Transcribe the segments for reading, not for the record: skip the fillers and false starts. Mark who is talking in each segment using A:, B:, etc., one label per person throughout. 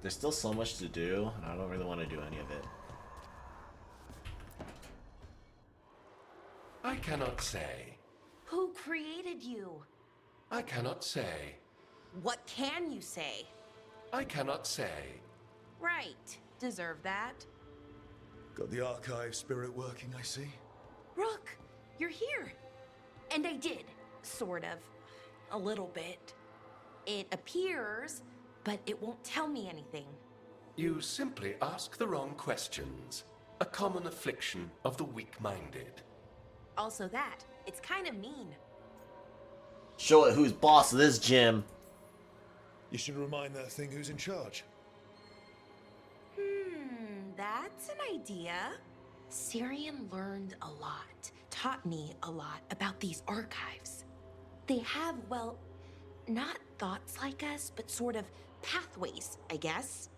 A: There's still so much to do, and I don't really want to do any of it.
B: I cannot say.
C: Who created you?
B: I cannot say.
C: What can you say?
B: I cannot say.
C: Right. Deserve that.
D: Got the archive spirit working, I see.
C: Rook, you're here. And I did, sort of. A little bit. It appears, but it won't tell me anything.
B: You simply ask the wrong questions. A common affliction of the weak-minded.
C: Also that, it's kind of mean.
A: Show it who's boss of this gym.
D: You should remind that thing who's in charge.
C: That's an idea. Syrian learned a lot, taught me a lot about these archives. They have, well, not thoughts like us, but sort of pathways, I guess.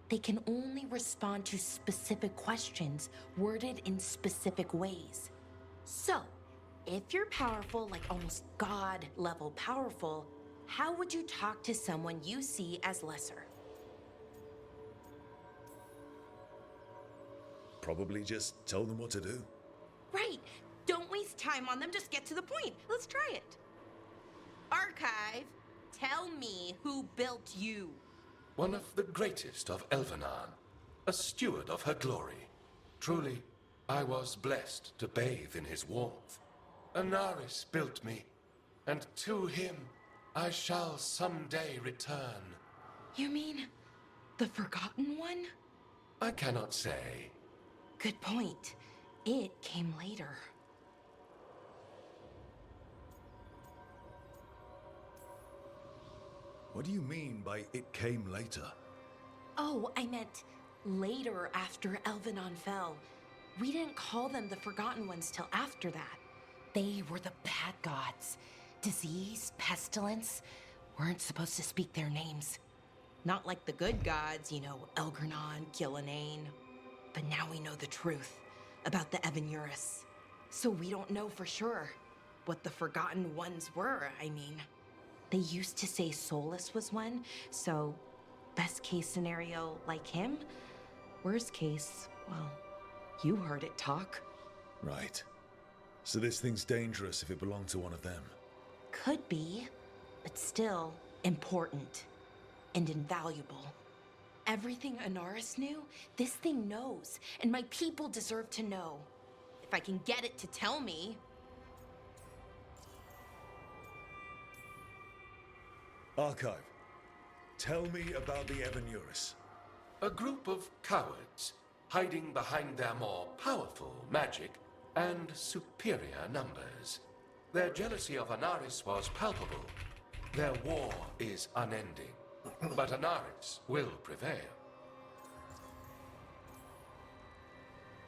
C: They can only respond to specific questions worded in specific ways. So, if you're powerful, like almost God level powerful, how would you talk to someone you see as lesser?
D: Probably just tell them what to do.
C: Right. Don't waste time on them, just get to the point. Let's try it. Archive, tell me who built you.
B: One of the greatest of Elvenan, a steward of her glory. Truly, I was blessed to bathe in his warmth. Anaris built me, and to him I shall someday return.
C: You mean the Forgotten One?
B: I cannot say.
C: Good point. It came later.
D: What do you mean by it came later?
C: Oh, I meant later after Elvenon fell. We didn't call them the Forgotten Ones till after that. They were the bad gods. Disease, pestilence, weren't supposed to speak their names. Not like the good gods, you know, Elgernon, Gillenane. But now we know the truth about the Evanurus. So we don't know for sure what the Forgotten Ones were, I mean. They used to say Solus was one, so best case scenario like him. Worst case, well, you heard it talk.
D: Right. So this thing's dangerous if it belonged to one of them.
C: Could be, but still important and invaluable. Everything Anaris knew, this thing knows, and my people deserve to know. If I can get it to tell me.
D: Archive, tell me about the Evanurus.
B: A group of cowards, hiding behind their more powerful magic and superior numbers. Their jealousy of Anaris was palpable. Their war is unending, but Anaris will prevail.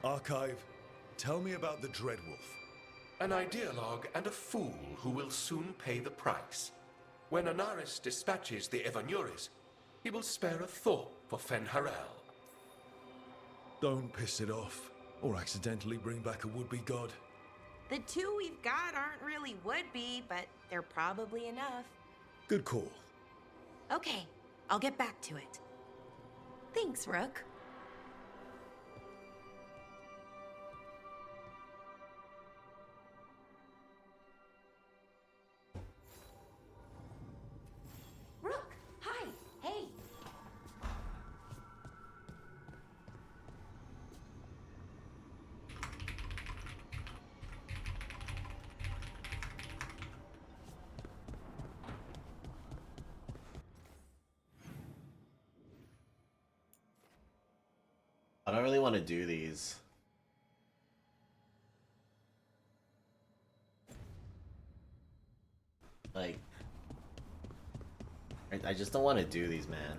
D: Archive, tell me about the Dreadwolf.
B: An ideologue and a fool who will soon pay the price. When Anaris dispatches the Evanurus, he will spare a thought for Fen'Harel.
D: Don't piss it off, or accidentally bring back a would-be god.
C: The two we've got aren't really would-be, but they're probably enough.
D: Good call.
C: Okay, I'll get back to it. Thanks, Rook. Rook, hi, hey.
A: I don't really want to do these. Like, I just don't want to do these, man.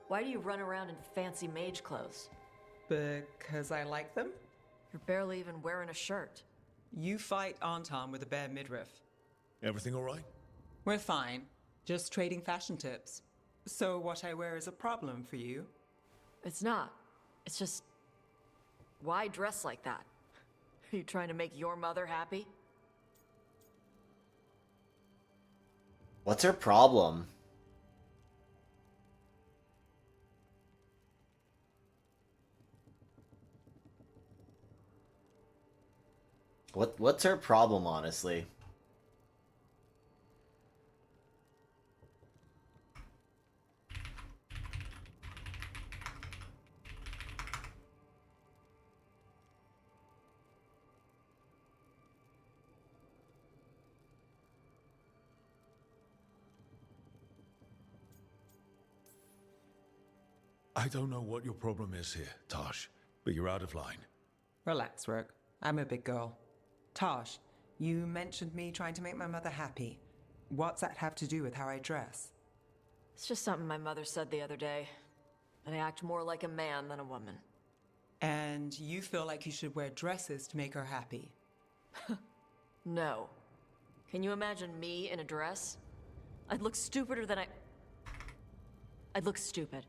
E: Why do you run around in fancy mage clothes?
F: Because I like them?
E: You're barely even wearing a shirt.
F: You fight Anton with a bare midriff.
D: Everything all right?
F: We're fine. Just trading fashion tips. So what I wear is a problem for you?
E: It's not. It's just... Why dress like that? Are you trying to make your mother happy?
A: What's her problem? What's her problem, honestly?
D: I don't know what your problem is here, Tosh, but you're out of line.
F: Relax, Rook. I'm a big girl. Tosh, you mentioned me trying to make my mother happy. What's that have to do with how I dress?
E: It's just something my mother said the other day. That I act more like a man than a woman.
F: And you feel like you should wear dresses to make her happy?
E: No. Can you imagine me in a dress? I'd look stupider than I'd look stupid.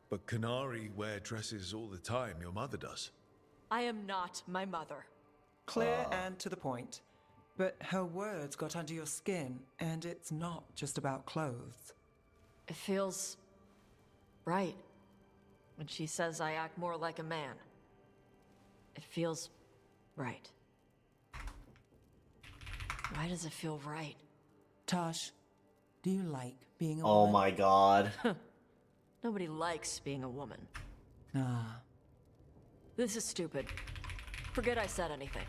D: But Canary wear dresses all the time, your mother does.
E: I am not my mother.
F: Clear and to the point. But her words got under your skin, and it's not just about clothes.
E: It feels right when she says I act more like a man. It feels right. Why does it feel right?
F: Tosh, do you like being a
A: Oh
F: woman?
A: my god.
E: Nobody likes being a woman.
F: Ah.
E: This is stupid. Forget I said anything.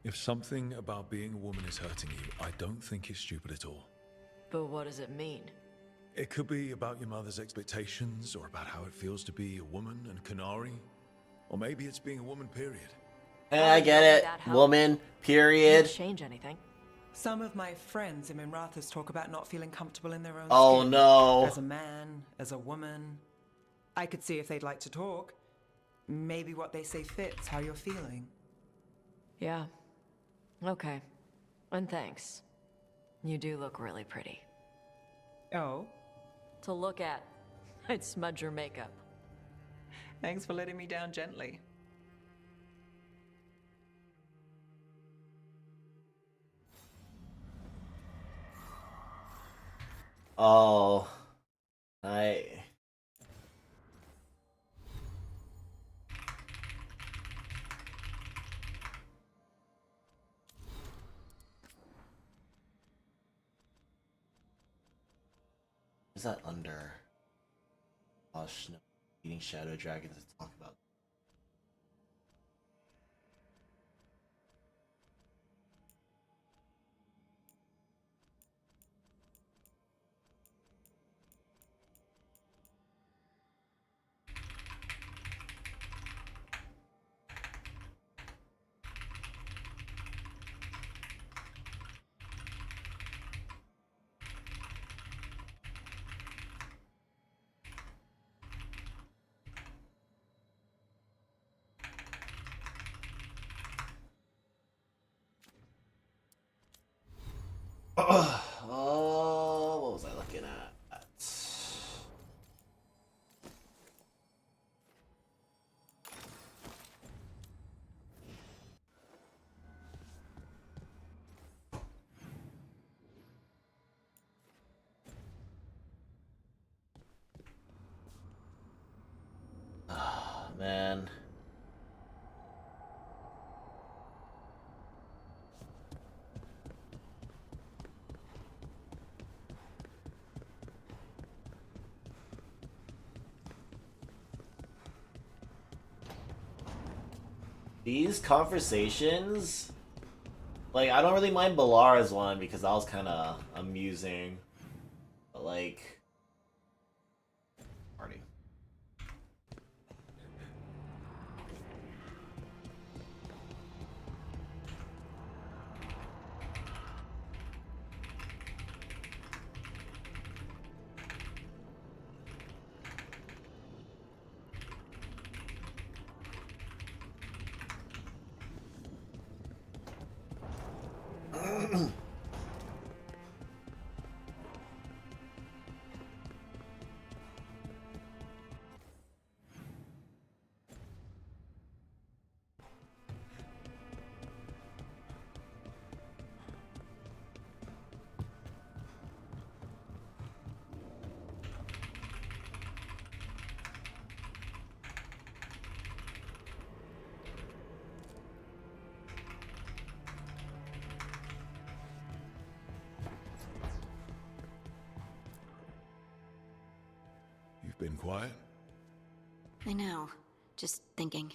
D: If something about being a woman is hurting you, I don't think it's stupid at all.
E: But what does it mean?
D: It could be about your mother's expectations, or about how it feels to be a woman and Canary. Or maybe it's being a woman, period.
A: I get it.
E: That help?
A: Woman,
E: Didn't
A: period.
E: change anything.
F: Some of my friends in Minrathous talk about not feeling comfortable in their own
A: Oh
F: skin.
A: no.
F: As a man, as a woman. I could see if they'd like to talk. Maybe what they say fits how you're feeling.
E: Yeah. Okay. And thanks. You do look really pretty.
F: Oh,
E: To look at, I'd smudge your makeup.
F: thanks for letting me down gently.
A: Oh. Is that under? Gosh, no. Eating shadow dragons to talk about. man. These conversations, like, I don't really mind Balara's one because that was kind of amusing, but like, party.
D: You've been quiet?
G: I know. Just thinking.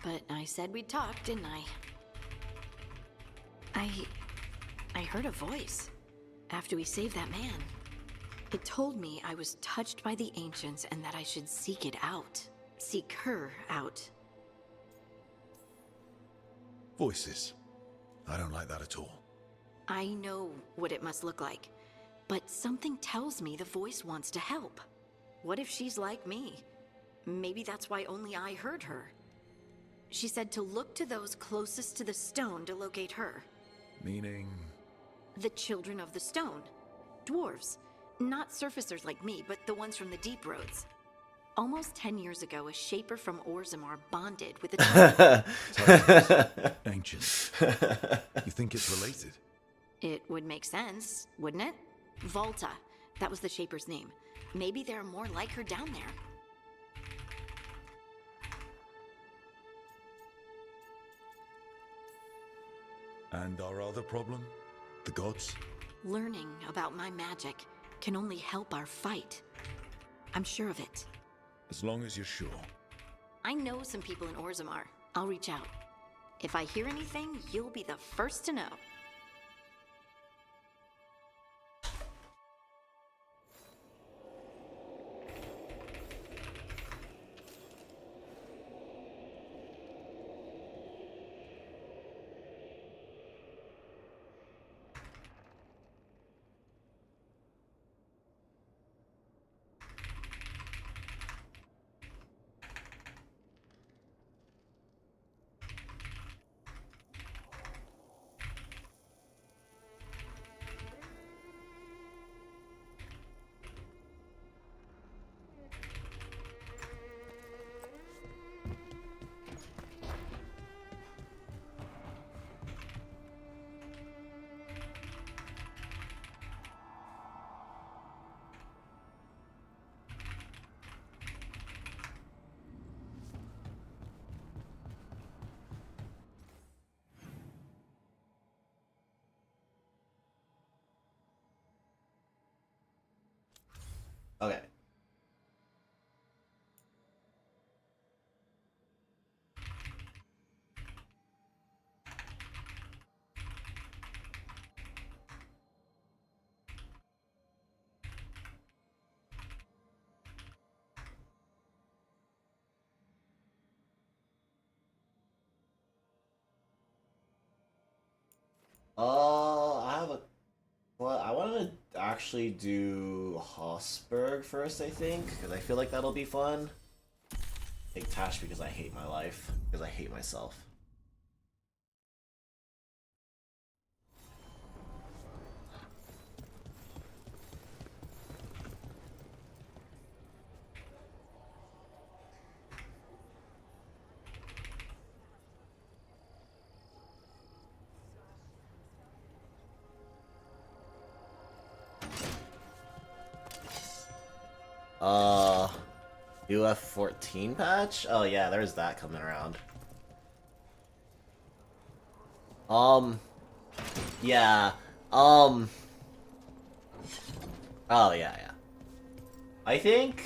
G: But I said we'd talk, didn't I? I heard a voice after we saved that man. It told me I was touched by the ancients and that I should seek it out. Seek her out.
D: Voices. I don't like that at all.
G: I know what it must look like, but something tells me the voice wants to help. What if she's like me? Maybe that's why only I heard her. She said to look to those closest to the stone to locate her.
D: Meaning?
G: The children of the stone. Dwarves. Not surfacers like me, but the ones from the deep roads. Almost 10 years ago, a shaper from Orzammar bonded with a
D: Ancient. You think it's related?
G: It would make sense, wouldn't it? Volta. That was the shaper's name. Maybe there are more like her down there.
D: And our other problem? The gods?
G: Learning about my magic can only help our fight. I'm sure of it.
D: As long as you're sure.
G: I know some people in Orzammar. I'll reach out. If I hear anything, you'll be the first to know.
A: Okay. I have a. Well, I want to actually do Hossberg first, I think, because I feel like that'll be fun. Take Tash because I hate my life, because I hate myself. UF14 patch? Oh yeah, there's that coming around. Yeah, oh yeah. I think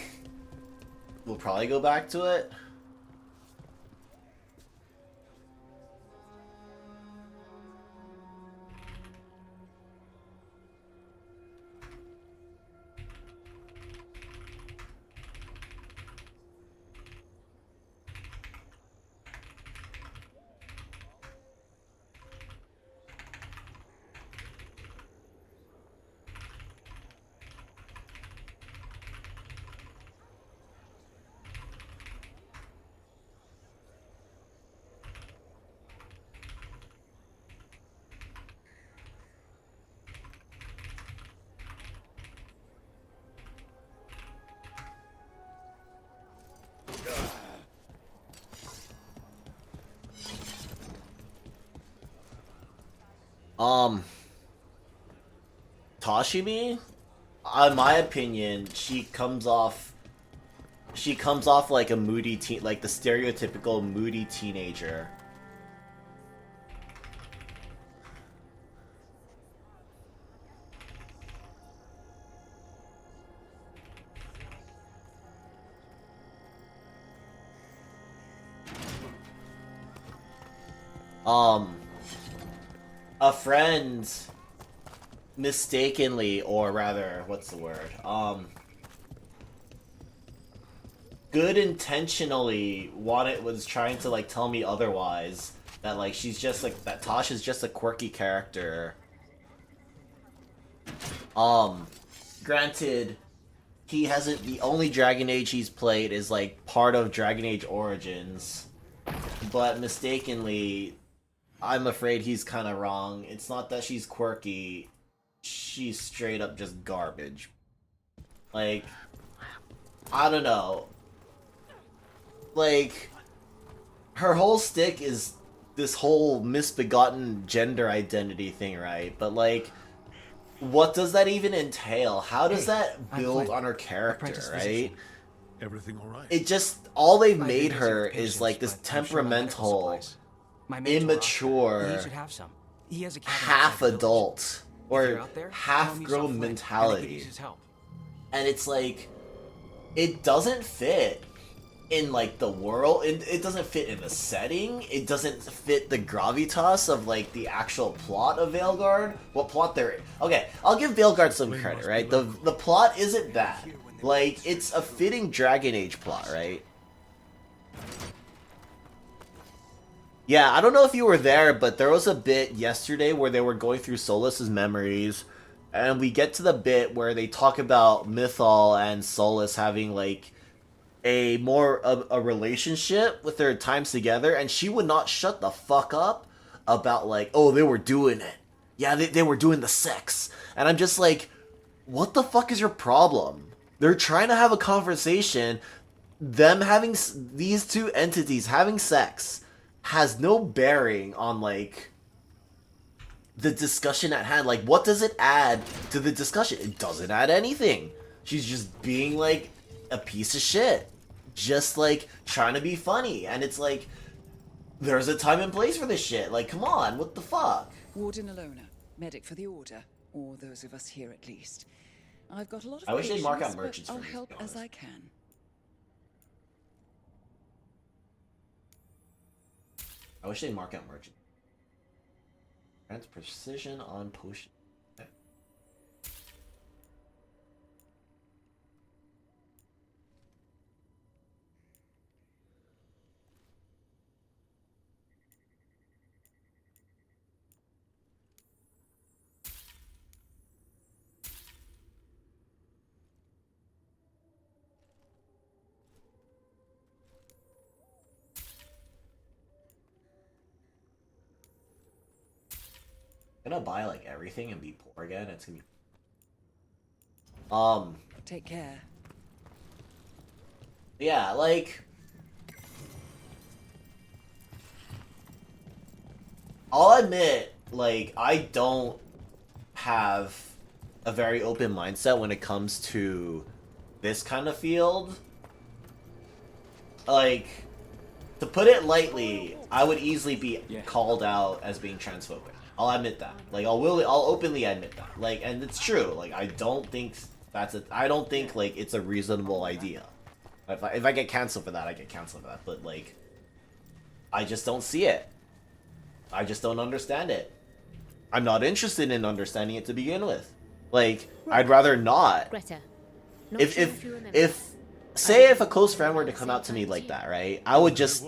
A: we'll probably go back to it. Toshimi, in my opinion, she comes off like a moody teen, like the stereotypical moody teenager. A friend mistakenly, or rather, what's the word? Good intentionally was trying to like tell me otherwise, that like she's just like that Tosh is just a quirky character. Granted, he hasn't, the only Dragon Age he's played is like part of Dragon Age Origins, but mistakenly, I'm afraid he's kind of wrong. It's not that she's quirky, she's straight up just garbage. Like, I don't know. Like, her whole stick is this whole misbegotten gender identity thing, right? But like, what does that even entail? How does that build on her character, right?
D: Everything all right?
A: It just, all they've made her is like this temperamental, immature, half adult, or half grown mentality. And it's like, it doesn't fit in like the world, it doesn't fit in the setting, it doesn't fit the gravitas of like the actual plot of Veilguard. What plot there? Okay, I'll give Veilguard some credit, right? The plot isn't bad. Like, it's a fitting Dragon Age plot, right? Yeah, I don't know if you were there, but there was a bit yesterday where they were going through Solas's memories, and we get to the bit where they talk about Mythal and Solas having like a relationship with their times together, and she would not shut the fuck up about like, oh, they were doing it. Yeah, they were doing the sex. And I'm just like, what the fuck is your problem? They're trying to have a conversation. Them having, these two entities having sex has no bearing on like the discussion at hand. Like, what does it add to the discussion? It doesn't add anything. She's just being like a piece of shit, just like trying to be funny, and it's like, there's a time and place for this shit. Like, come on, what the fuck?
H: Warden Alona, medic for the Order, or those of us here at least. I've got a lot of
A: I wish they'd mark out
H: patience,
A: merchants
H: but
A: for
H: I'll
A: me, to
H: help
A: be
H: as
A: honest.
H: I can.
A: I wish they'd mark out merchant. Grants precision on potion. Okay. I'm gonna buy like everything and be poor again. It's gonna be
H: Take care.
A: yeah, like, I'll admit, like, I don't have a very open mindset when it comes to this kind of field. like, to put it lightly, I would easily be called out as being transphobic. I'll admit that. Like, I'll openly admit that. Like, and it's true. Like, I don't think like it's a reasonable idea. If I get canceled for that, I get canceled for that. But like, I just don't see it. I just don't understand it. I'm not interested in understanding it to begin with. Like, I'd rather not.
I: Greta,
A: If say if a close friend were to come out to me like that, right? I would just,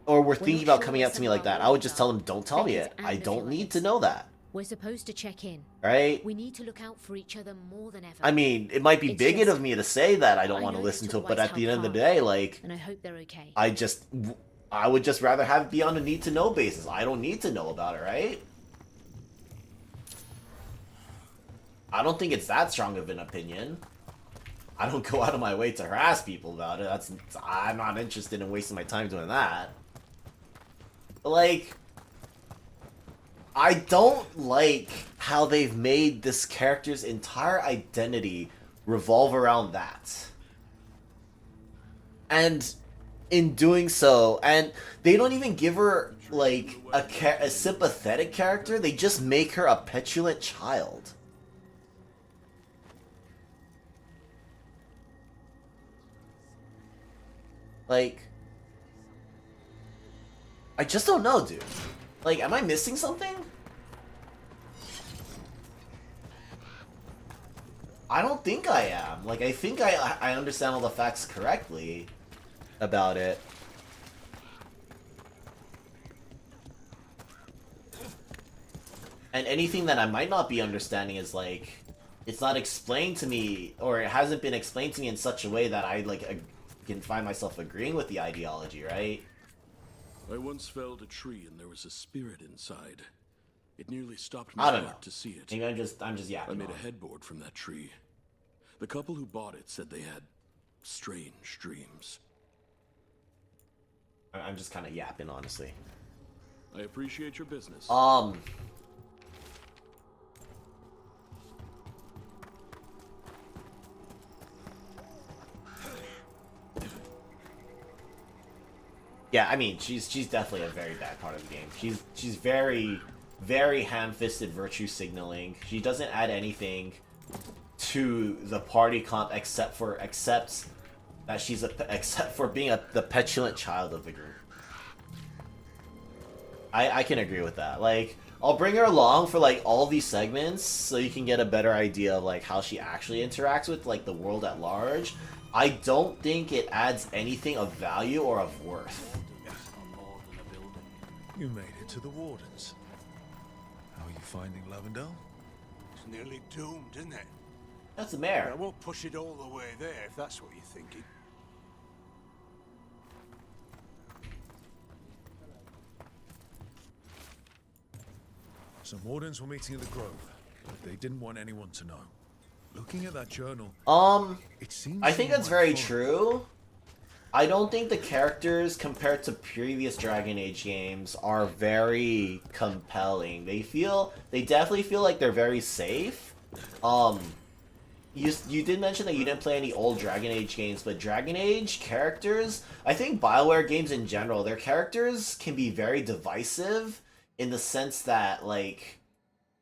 A: or were thinking about coming out to me like that, I would just tell them, don't tell me it. I don't need to know that.
I: We're supposed to check in.
A: Right?
I: We need to look out for each other more than ever.
A: I mean, it might be bigot of me to say that I don't want to listen to it, but at the end of the day, like,
I: and I hope they're okay.
A: I would just rather have it be on a need to know basis. I don't need to know about it, right? I don't think it's that strong of an opinion. I don't go out of my way to harass people about it. I'm not interested in wasting my time doing that. But like, I don't like how they've made this character's entire identity revolve around that. And in doing so, and they don't even give her like a sympathetic character, they just make her a petulant child. Like, I just don't know, dude. Like, am I missing something? I don't think I am. Like, I think I understand all the facts correctly about it. And anything that I might not be understanding is, like, it's not explained to me, or it hasn't been explained to me in such a way that I, like, can find myself agreeing with the ideology, right?
J: I once felled a tree and there was a spirit inside. It nearly stopped
A: I
J: my
A: don't know.
J: heart to see it.
A: Maybe I'm just yapping.
J: I made
A: on.
J: a headboard from that tree. The couple who bought it said they had strange dreams.
A: I'm just kind of yapping, honestly.
J: I appreciate your business.
A: Yeah, I mean, she's definitely a very bad part of the game. She's very, very ham-fisted virtue signaling. She doesn't add anything to the party comp except for being the petulant child of the group. I can agree with that. Like, I'll bring her along for like all these segments so you can get a better idea of like how she actually interacts with like the world at large. I don't think it adds anything of value or of worth.
D: You made it to the Wardens. How are you finding Lavendel?
K: It's nearly doomed, isn't it?
A: That's the mayor.
K: I won't push it all the way there if that's what you're thinking.
D: Some Wardens were meeting at the Grove, but they didn't want anyone to know. Looking at that journal, it seems
A: I think that's
D: someone
A: very
D: might follow.
A: true. I don't think the characters compared to previous Dragon Age games are very compelling. They definitely feel like they're very safe. You did mention that you didn't play any old Dragon Age games, but Dragon Age characters, I think BioWare games in general, their characters can be very divisive in the sense that like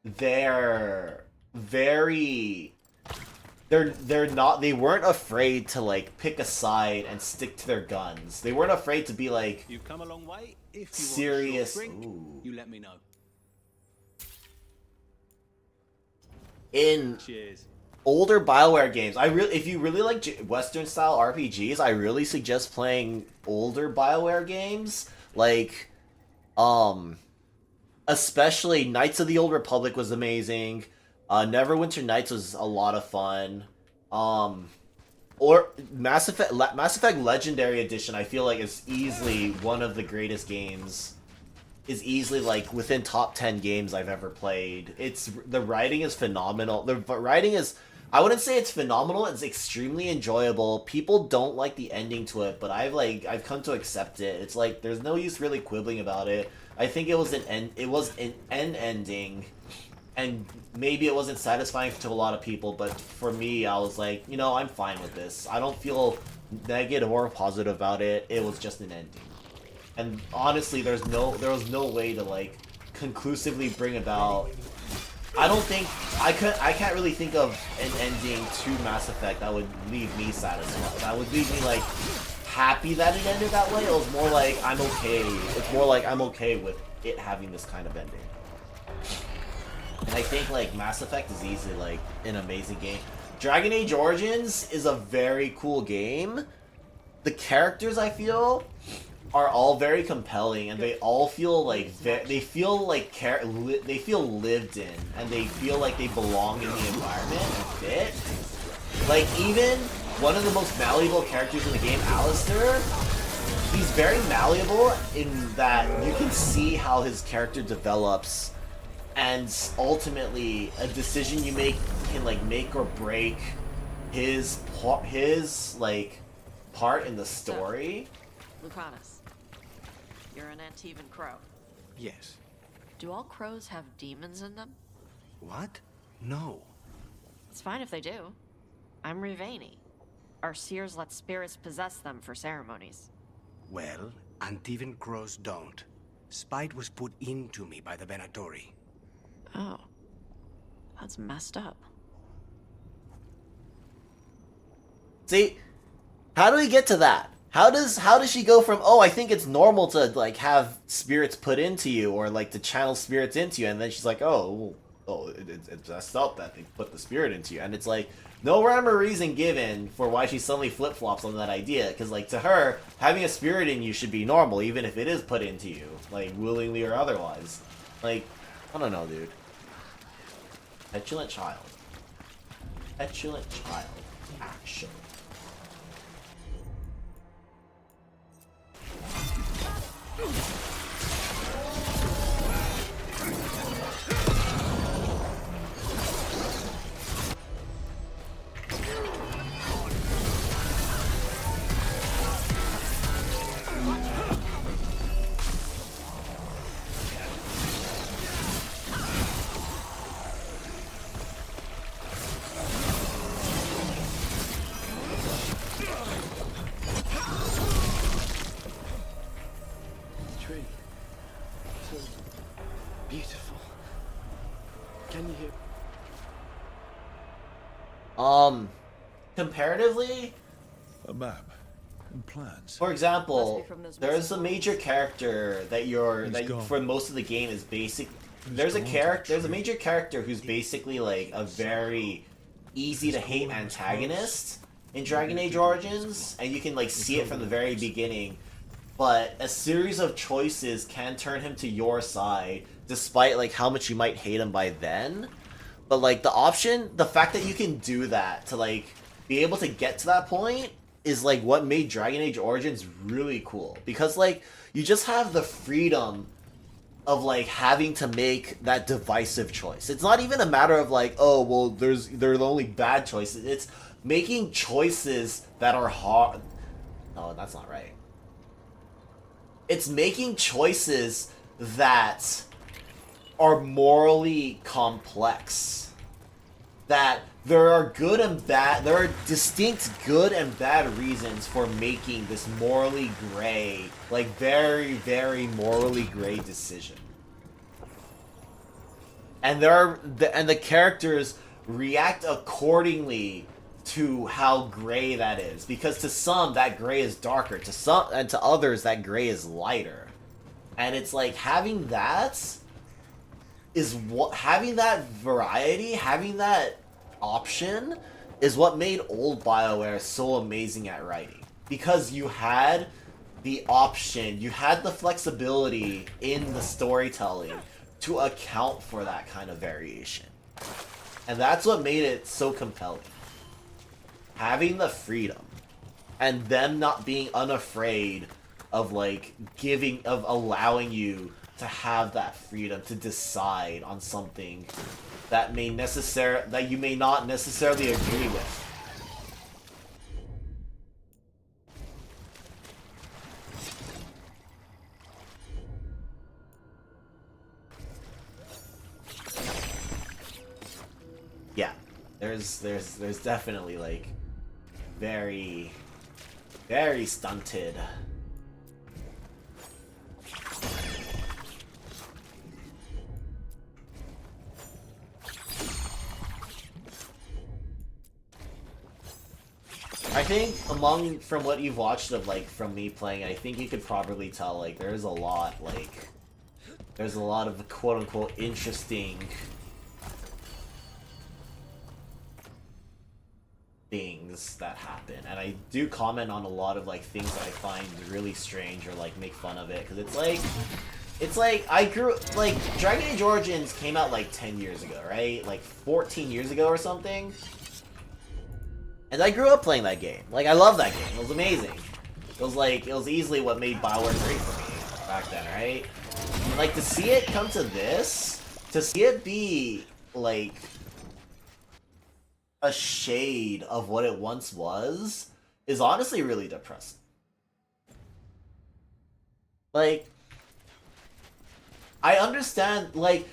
A: they're very they weren't afraid to like pick a side and stick to their guns. They weren't afraid to be like
L: You've come a long way. If you
A: serious.
L: Want a short drink,
A: Ooh.
L: you let me know.
A: In
L: Cheers.
A: older BioWare games, if you really like Western style RPGs, I really suggest playing older BioWare games, like especially Knights of the Old Republic was amazing. Neverwinter Nights was a lot of fun. Or Mass Effect Legendary Edition, I feel like is easily one of the greatest games. Is easily like within top 10 games I've ever played. The writing is phenomenal. The writing is, I wouldn't say it's phenomenal. It's extremely enjoyable. People don't like the ending to it, but I've come to accept it. It's like there's no use really quibbling about it. I think it was an end ending. and maybe it wasn't satisfying to a lot of people, but for me, I was like, you know, I'm fine with this. I don't feel negative or positive about it. It was just an ending. And honestly, there was no way to like conclusively bring about. I don't think I can't really think of an ending to Mass Effect that would leave me satisfied. That would leave me like happy that it ended that way. It was more like I'm okay. It's more like I'm okay with it having this kind of ending. And I think like Mass Effect is easily like an amazing game. Dragon Age Origins is a very cool game. The characters, I feel, are all very compelling, and they all feel like they feel lived in, and they feel like they belong in the environment and fit. Like even one of the most malleable characters in the game, Alistair, he's very malleable in that you can see how his character develops, and ultimately a decision you make can like make or break his like part in the story.
E: Lucanus, you're an Antivan crow.
K: Yes.
E: Do all crows have demons in them?
K: What? No.
E: It's fine if they do. I'm Rivani. Our seers let spirits possess them for ceremonies.
L: Well, Antivan crows don't. Spite was put into me by the Venatori.
E: Oh. That's messed up.
A: See, how do we get to that? How does she go from, oh, I think it's normal to like have spirits put into you or like to channel spirits into you, and then she's like, it's messed up that they put the spirit into you, and it's like no rhyme or reason given for why she suddenly flip flops on that idea, because like to her, having a spirit in you should be normal, even if it is put into you, like willingly or otherwise. Like, I don't know, dude. Petulant child. Petulant child. Action. Comparatively,
D: a map and plans.
A: For example, there's a major character for most of the game is basic. There's a major character who's basically like a very easy to hate antagonist in Dragon Age Origins, and you can like see it from the very beginning. But a series of choices can turn him to your side, despite like how much you might hate him by then. But like the fact that you can do that to like be able to get to that point is like what made Dragon Age Origins really cool, because like you just have the freedom of like having to make that divisive choice. It's not even a matter of like, oh well, they're the only bad choices. It's making choices that are hard. No, that's not right. It's making choices that are morally complex. That there are good and bad, there are distinct good and bad reasons for making this morally gray, like very, very morally gray decision. And the characters react accordingly to how gray that is, because to some that gray is darker, to some and to others that gray is lighter. And it's like having that variety, having that option is what made old BioWare so amazing at writing, because you had the option, you had the flexibility in the storytelling to account for that kind of variation. And that's what made it so compelling. Having the freedom and them not being unafraid of like allowing you to have that freedom to decide on something that you may not necessarily agree with. There's definitely like very stunted. I think from what you've watched of like from me playing, I think you could probably tell like there's a lot of quote unquote interesting things that happen, and I do comment on a lot of like things that I find really strange or like make fun of it, because it's like I grew like Dragon Age Origins came out like 10 years ago, right? Like 14 years ago or something. And I grew up playing that game. Like, I love that game. It was amazing. It was easily what made BioWare great for me back then, right? And, like, to see it come to this, to see it be, like, a shade of what it once was, is honestly really depressing. Like, I understand, like,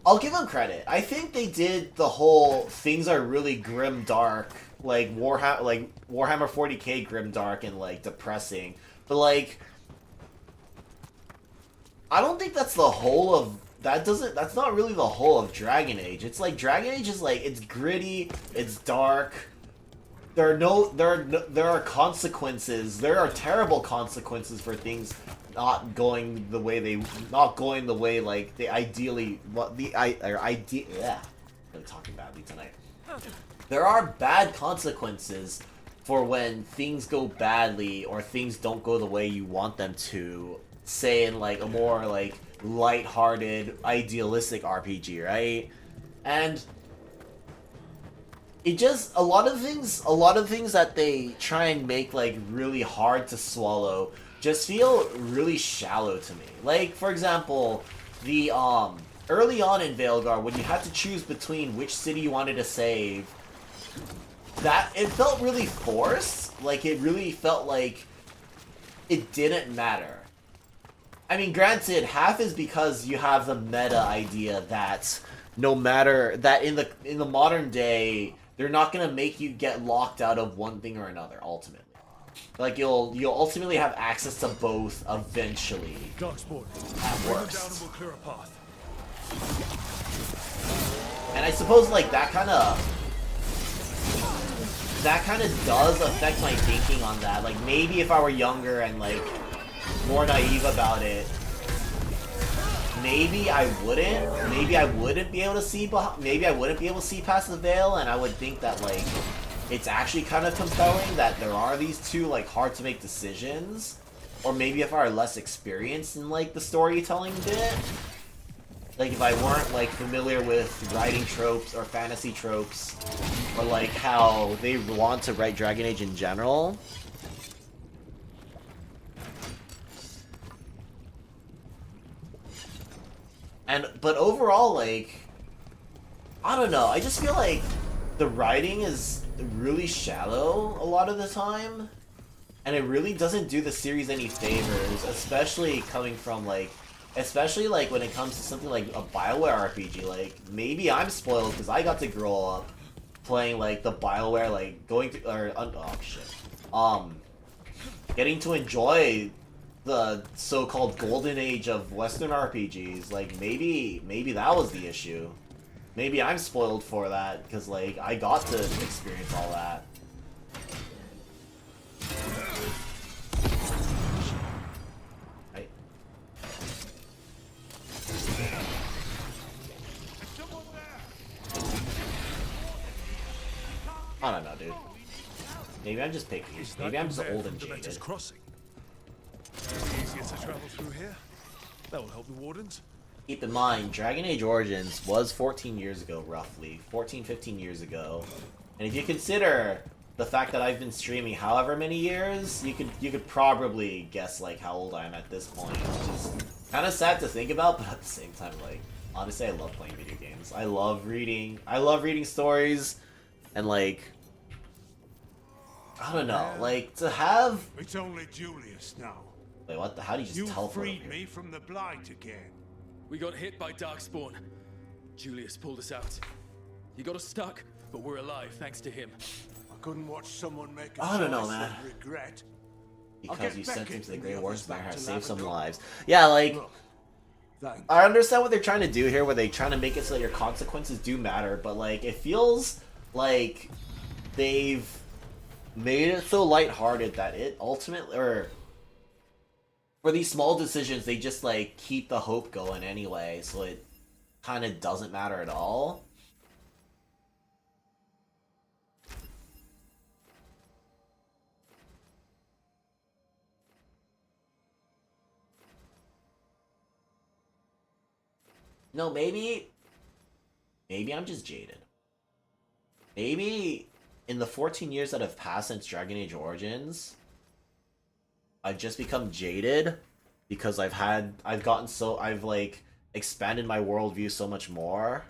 A: I'll give them credit. I think they did the whole things are really grim dark, like Warhammer 40k grim dark and like depressing, but like I don't think that's the whole of that's not really the whole of Dragon Age. It's like Dragon Age is like, it's gritty, it's dark. There are consequences. There are terrible consequences for things not going the way like they ideally yeah. I'm talking badly tonight. There are bad consequences for when things go badly or things don't go the way you want them to, say in like a more like light-hearted, idealistic RPG, right? And it just, a lot of things that they try and make like really hard to swallow just feel really shallow to me. Like, for example, the early on in Veilguard, when you had to choose between which city you wanted to save, that it felt really forced. Like, it really felt like it didn't matter. I mean, granted, half is because you have the meta idea that no matter that in the modern day, they're not gonna make you get locked out of one thing or another. Ultimately, like you'll ultimately have access to both eventually.
D: Darkspawn,
A: at worst.
D: down and we'll clear a path.
A: And I suppose like that kind of does affect my thinking on that. Like, maybe if I were younger and like more naive about it, maybe I wouldn't be able to see past the veil, and I would think that like it's actually kind of compelling that there are these two like hard to make decisions. Or maybe if I were less experienced in like the storytelling bit, like if I weren't like familiar with writing tropes or fantasy tropes, or like how they want to write Dragon Age in general. But overall, like, I don't know, I just feel like the writing is really shallow a lot of the time, and it really doesn't do the series any favors, especially coming from like, when it comes to something like a BioWare RPG. Like, maybe I'm spoiled because I got to grow up playing like the BioWare, like getting to enjoy the so-called golden age of Western RPGs. Like, maybe that was the issue. Maybe I'm spoiled for that because like I got to experience all that. Right. I don't know, dude. Maybe I'm just picky. Maybe I'm just old and jaded.
D: Crossing. Easier to travel through here. That will help the wardens.
A: Keep in mind, Dragon Age Origins was 14 years ago, roughly. 14, 15 years ago. And if you consider the fact that I've been streaming however many years, you could probably guess like how old I am at this point, which is kind of sad to think about, but at the same time, like, honestly, I love playing video games. I love reading stories, and like, I don't know, like, to have...
M: It's only Julius now.
A: Wait, what the... How do you just teleport
M: You freed me from the Blight again.
J: We got hit by Darkspawn. Julius pulled us out. He got us stuck,
D: but we're alive thanks to him.
M: I couldn't watch someone make a
A: I don't know,
M: choice
A: man.
M: and regret.
A: Because you sent him to the Great Wars Fire
M: back
A: to
M: to
A: save some
M: Lavender.
A: lives. Yeah, like,
M: Look, thanks.
A: I understand what they're trying to do here, where they're trying to make it so that your consequences do matter, but, like, it feels like they've made it so lighthearted that it ultimately, or for these small decisions, they just, like, keep the hope going anyway, so it kind of doesn't matter at all. No, maybe I'm just jaded. Maybe in the 14 years that have passed since Dragon Age Origins, I've just become jaded because I've like expanded my worldview so much more.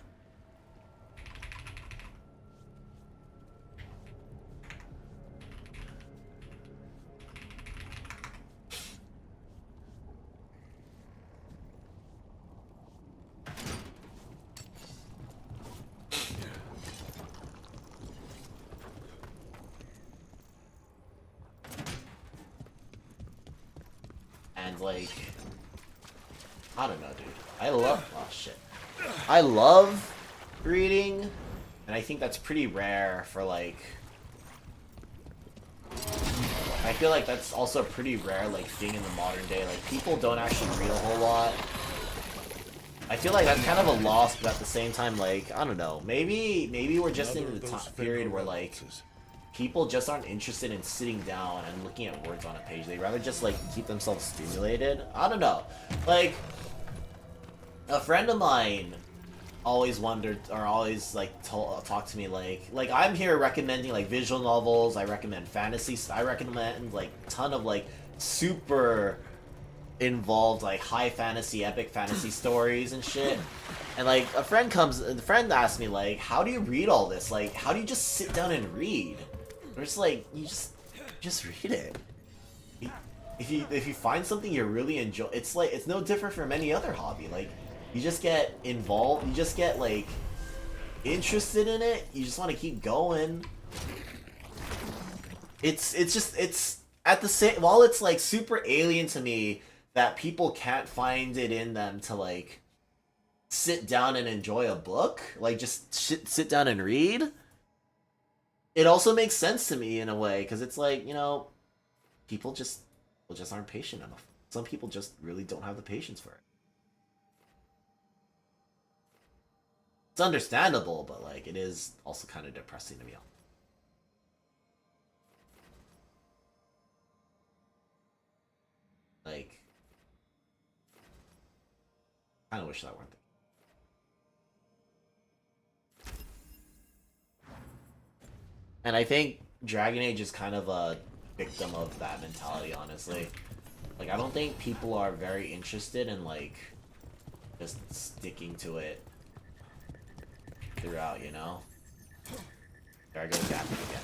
A: And like, I don't know, dude. I love reading, and I think that's pretty rare for like. I feel like that's also pretty rare, like thing in the modern day. Like people don't actually read a whole lot. I feel like that's kind of a loss, but at the same time, like I don't know. Maybe we're just in the time period where like people just aren't interested in sitting down and looking at words on a page. They rather just like keep themselves stimulated. I don't know. Like a friend of mine always wondered, or always like talk to me like I'm here recommending like visual novels. I recommend fantasy. I recommend like ton of like super involved like high fantasy, epic fantasy stories and shit. And like a friend asks me like, how do you read all this? Like, how do you just sit down and read? We're just like, you just read it. If you find something you really enjoy, it's like it's no different from any other hobby. Like you just get involved, you just get like interested in it. You just want to keep going. It's at the same, while it's like super alien to me that people can't find it in them to like sit down and enjoy a book, like just sit down and read. It also makes sense to me in a way, because it's like, you know, people just aren't patient enough. Some people just really don't have the patience for it. It's understandable, but like it is also kind of depressing to me. Like, I kind of wish that weren't. And I think Dragon Age is kind of a victim of that mentality, honestly. Like, I don't think people are very interested in, like, just sticking to it throughout, you know? There I go gapping again.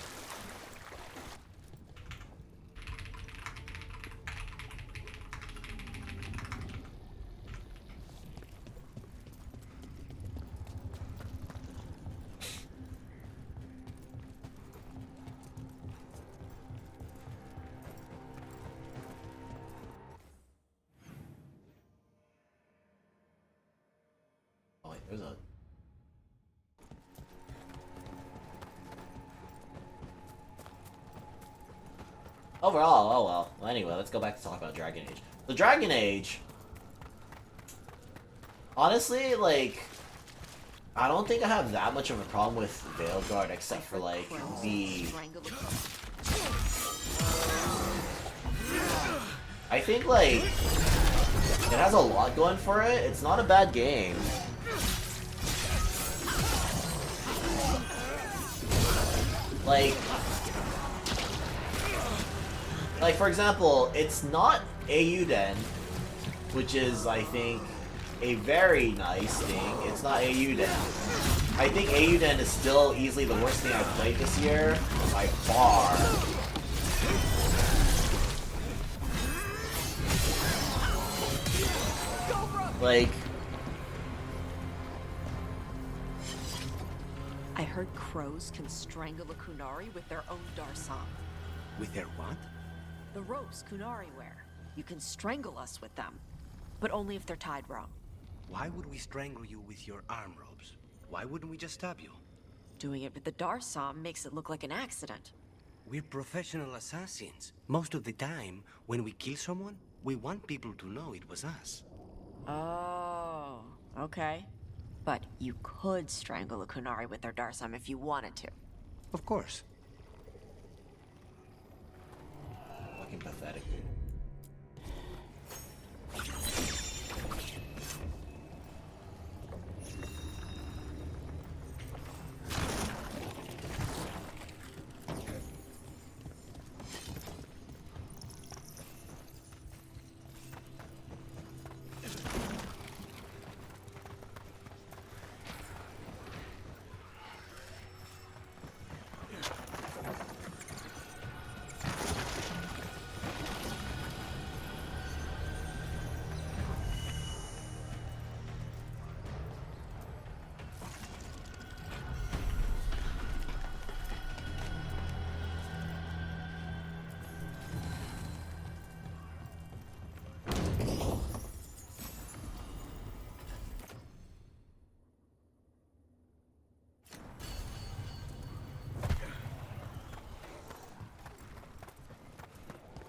A: Oh wait, there's a... Overall, oh well. Well, anyway, let's go back to talk about Dragon Age. The Dragon Age... Honestly, like... I don't think I have that much of a problem with veilguard, except for, like, the... I think, like... It has a lot going for it. It's not a bad game. Like, for example, it's not Eiyuden, which is, I think, a very nice thing. It's not Eiyuden. I think Eiyuden is still easily the worst thing I've played this year, by far.
E: I heard crows can strangle a Kunari with their own darsam.
L: With their what?
E: The ropes Kunari wear. You can strangle us with them, but only if they're tied wrong.
L: Why would we strangle you with your arm ropes? Why wouldn't we just stab you?
E: Doing it with the darsam makes it look like an accident.
L: We're professional assassins. Most of the time, when we kill someone, we want people to know it was us.
E: Oh, okay. But you could strangle a Kunari with their darsam if you wanted to.
L: Of course.
A: Fucking pathetic, dude.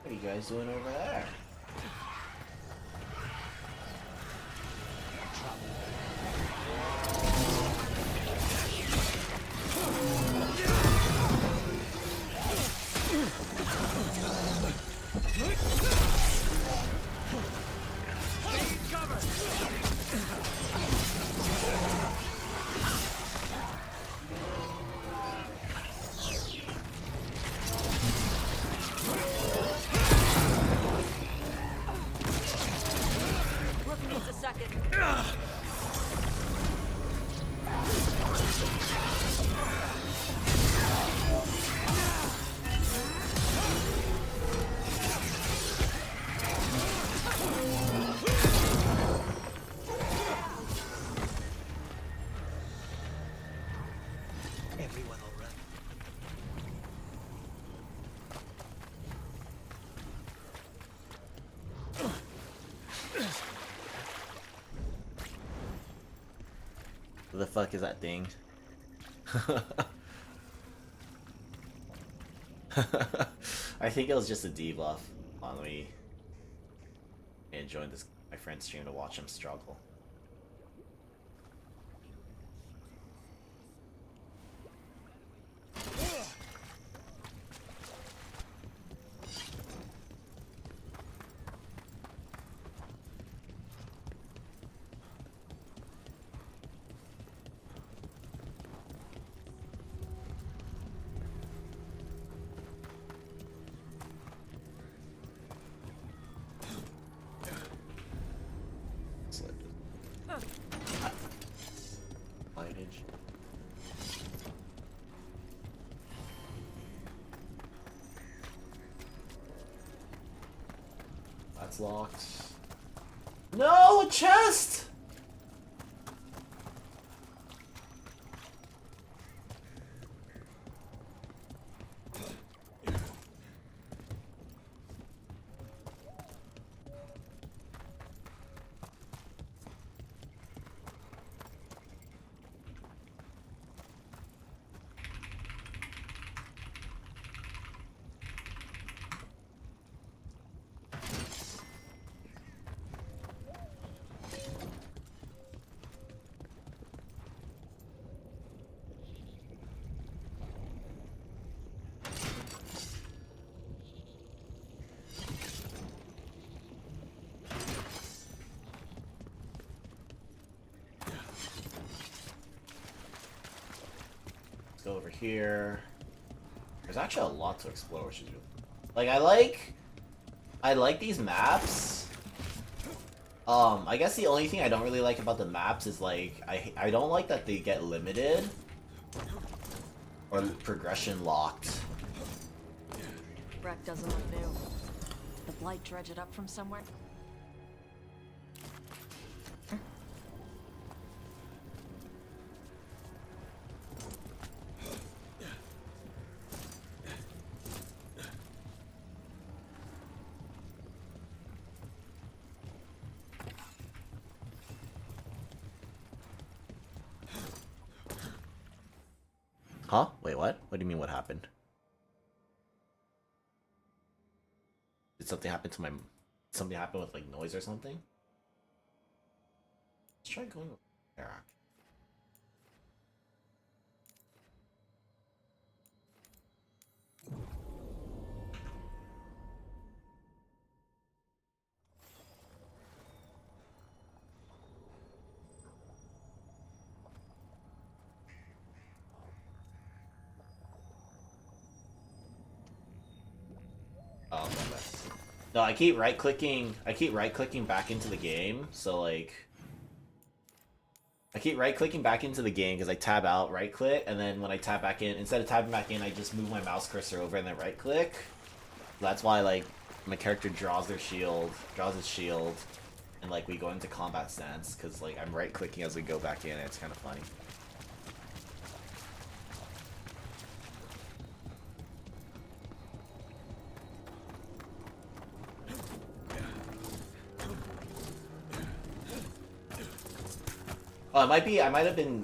A: What are you guys doing over there?
E: Just a second.
L: Everyone all right?
A: What the fuck is that thing? I think it was just a debuff on me. And joined my friend's stream to watch him struggle. Lightage. That's locked. No, a chest! Go over here. There's actually a lot to explore, which is really... Like, I like these maps. I guess the only thing I don't really like about the maps is, like, I don't like that they get limited. Or progression locked.
E: Wreck doesn't look new. The Blight dredge it up from somewhere?
A: Huh? Wait, what? What do you mean what happened? Did something happen to my... Something happen with, like, noise or something? Let's try going there. Oh, okay. No, I keep right clicking back into the game, so like I keep right clicking back into the game because I tab out, right click, and then when I tab back in, instead of tabbing back in, I just move my mouse cursor over and then right click. That's why like my character draws his shield, and like we go into combat stance because like I'm right clicking as we go back in, and it's kind of funny. Oh, it might be. I might have been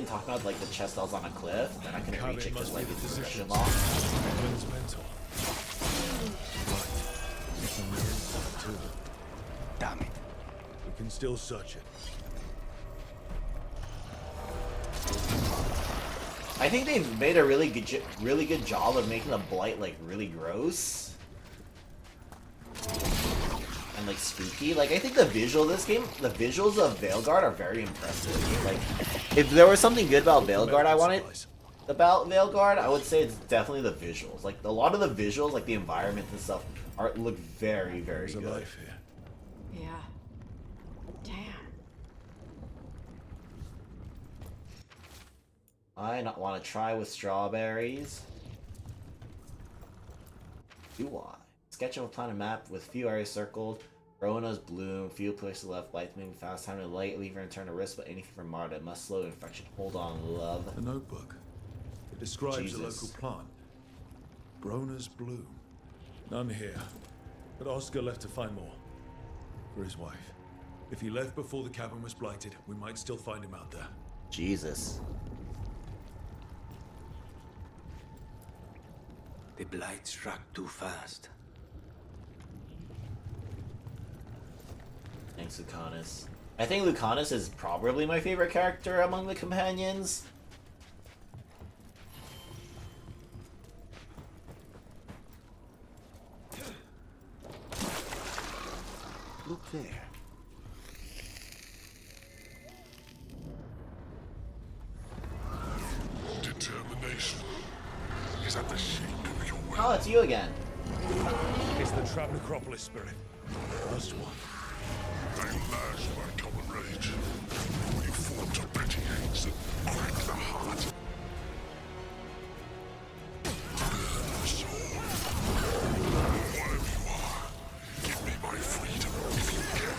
A: talking about like the chest that was on a cliff, and I couldn't reach it because like it's progression lock.
D: Damn it! We can still search it.
A: I think they've made a really good job of making the blight like really gross and like spooky. Like I think the visual of this game, the visuals of Veilguard are very impressive. Like if there was something good about Veilguard I would say it's definitely the visuals. Like a lot of the visuals, like the environment and stuff, look very good.
D: Life here.
E: Yeah. Damn.
A: I not want to try with strawberries. Do I? Sketch of a planet map with few areas circled. Rona's bloom, few places left, lights moving fast, time to light, leave and return to risk, but anything from Marta must slow infection. Hold on, love.
D: A notebook. It describes
A: Jesus.
D: a local plant. Brona's bloom. None here. But Oscar left to find more. For his wife. If he left before the cabin was blighted, we might still find him out there.
A: Jesus.
L: The blight struck too fast.
A: Thanks, Lucanus. I think Lucanus is probably my favorite character among the companions.
K: Look there.
N: Determination is at the shape of your will.
A: Oh, it's you again.
D: It's the Trap Necropolis spirit. First one.
N: They lash my common rage. You formed a petty eggs that crack the heart. Soul. Whatever you are, give me my freedom if you can.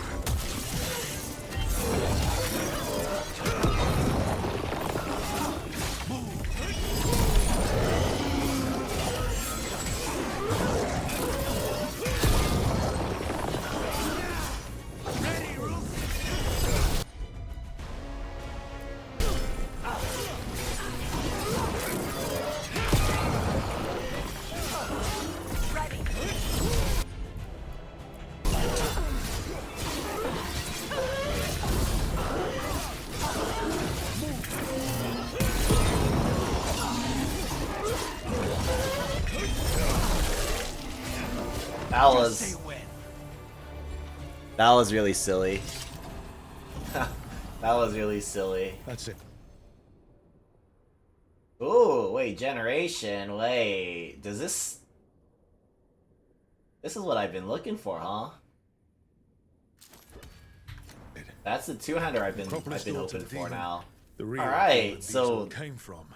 A: That was really silly. That was really silly.
D: That's it.
A: Ooh, wait, generation, wait. Does this... This is what I've been looking for, huh? That's the two-hander I've been hoping for now. Alright, so...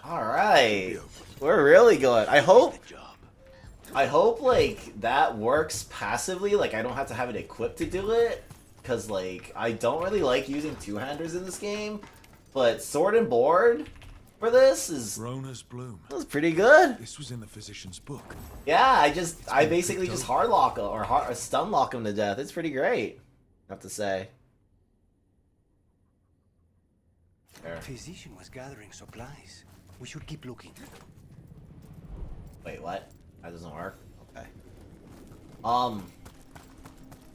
A: Alright. We're really good. I hope, like, that works passively. Like, I don't have to have it equipped to do it. Because, like, I don't really like using two-handers in this game. But Sword and Board for this is...
D: Rona's bloom.
A: That was pretty good.
D: This was in the physician's book.
A: Yeah, I basically just hard lock or stun lock him to death. It's pretty great, I have to say.
L: The physician was gathering supplies. We should keep looking.
A: Wait, what? That doesn't work? Okay.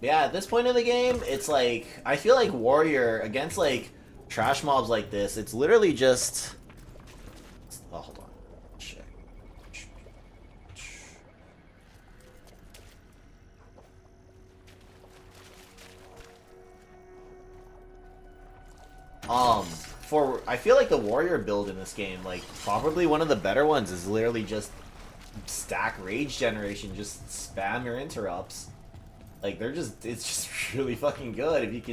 A: Yeah, at this point in the game, it's like, I feel like Warrior, against, like, trash mobs like this, it's literally just... Oh, hold on. Shit. I feel like the Warrior build in this game, like, probably one of the better ones is literally just stack rage generation, just spam your interrupts. Like, it's just really fucking good if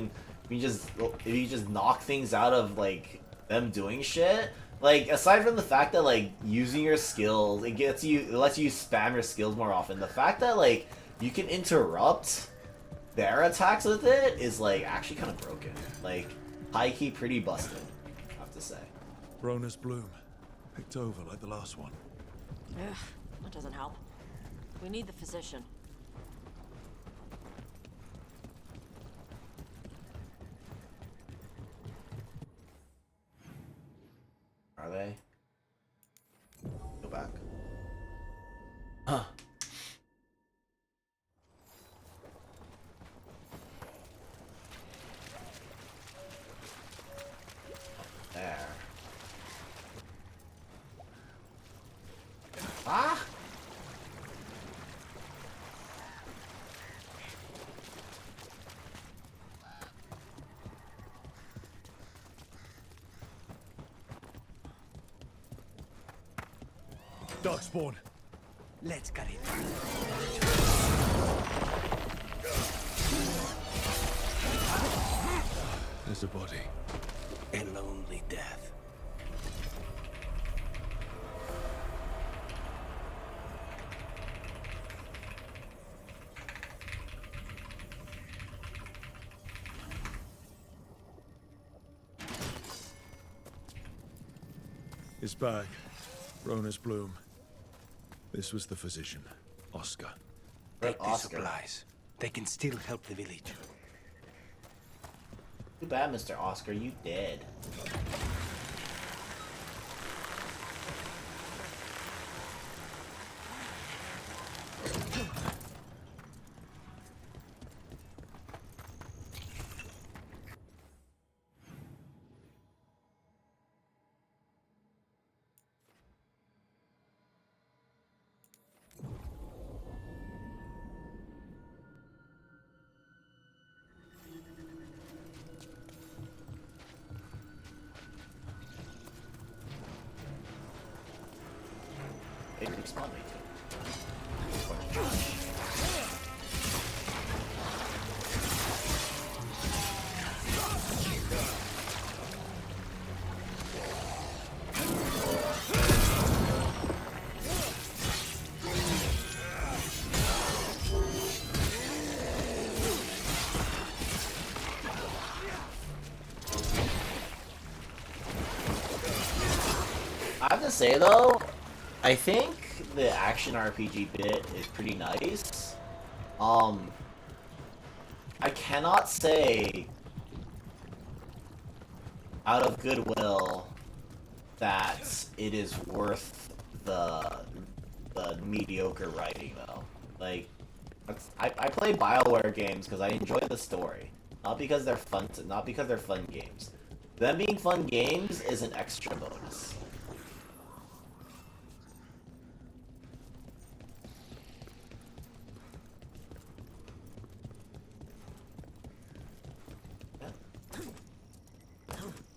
A: you just knock things out of, like, them doing shit. Like, aside from the fact that, like, using your skills, it lets you spam your skills more often. The fact that, like, you can interrupt their attacks with it is, like, actually kind of broken. Like, high-key pretty busted, I have to say.
D: Brona's bloom. Picked over like the last one.
E: Ugh, that doesn't help. We need the physician.
A: Are they? Go back. Huh. There. Ah!
D: Darkspawn.
L: Let's get it.
D: There's a body.
L: A lonely death.
D: His bag. Brona's bloom. This was the physician, Oscar.
L: Take the supplies. They can still help the village.
A: Too bad, Mr. Oscar, you dead. It respawned me too. I have to say though, I think the action RPG bit is pretty nice. I cannot say out of goodwill that it is worth the mediocre writing though. Like, I play BioWare games because I enjoy the story, not because they're fun. Not because they're fun games. Them being fun games is an extra bonus.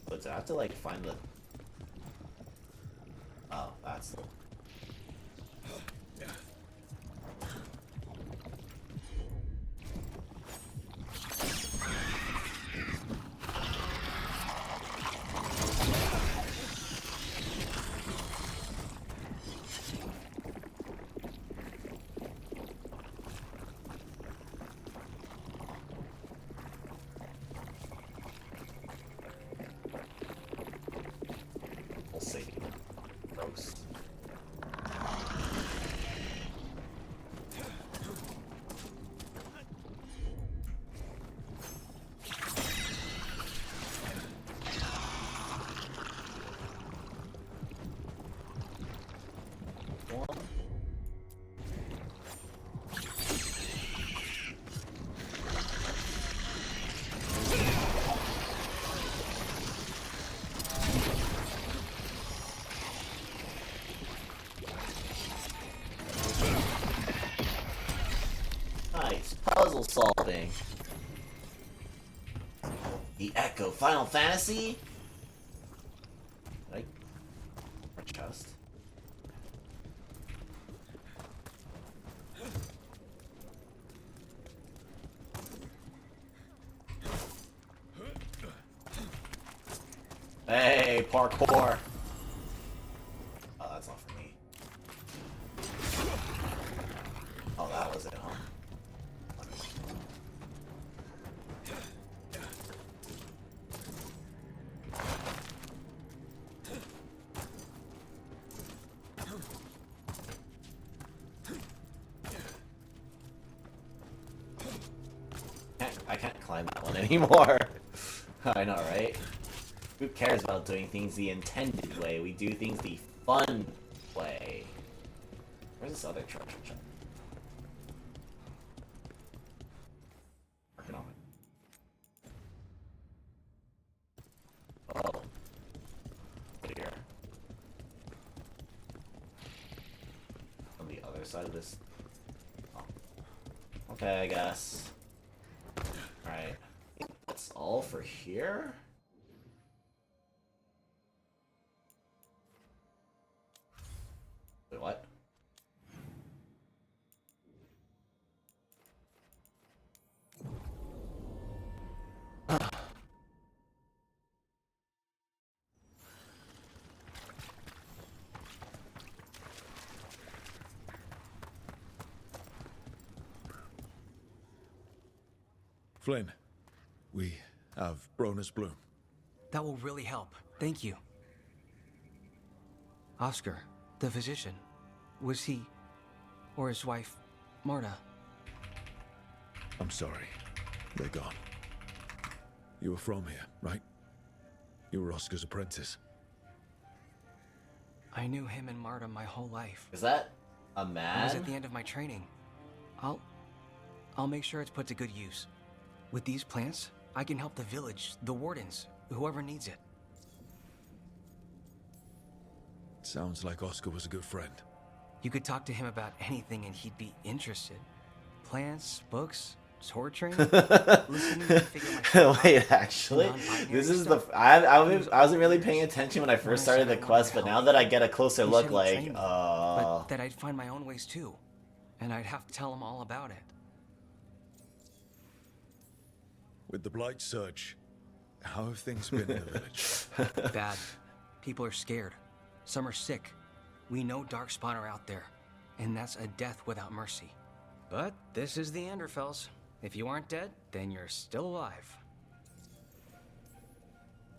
A: But I have to like find the. Oh, that's the. Gross. puzzle solving. The Echo Final Fantasy? Like, our chest. Hey, parkour. Oh, that's not for me. Oh, that was it, huh? I can't climb that one anymore. I know, right? Who cares about doing things the intended way? We do things the fun way. Where's this other treasure chest? Working on it. Oh. Here. On the other side of this. Oh. Okay, I guess. Alright. That's all for here? Wait, what?
D: Flynn, we have Bronus Bloom.
O: That will really help. Thank you. Oscar, the physician, was he, or his wife, Marta?
D: I'm sorry. They're gone. You were from here, right? You were Oscar's apprentice.
O: I knew him and Marta my whole life.
A: Is that a
O: I was
A: man?
O: at the end of my training. I'll make sure it's put to good use. With these plants, I can help the village, the wardens, whoever needs it.
D: Sounds like Oscar was a good friend.
O: You could talk to him about anything and he'd be interested. Plants, books, sword training, listening to figure my
A: Wait, actually, this is the I wasn't really paying attention when I first started the quest, but now that I get a closer look, like,
O: but that I'd find my own ways too, and I'd have to tell him all about it.
D: With the Blight Surge, how have things been in the village?
O: Bad. People are scared. Some are sick. We know Darkspawn are out there, and that's a death without mercy. But this is the Anderfells. If you aren't dead, then you're still alive.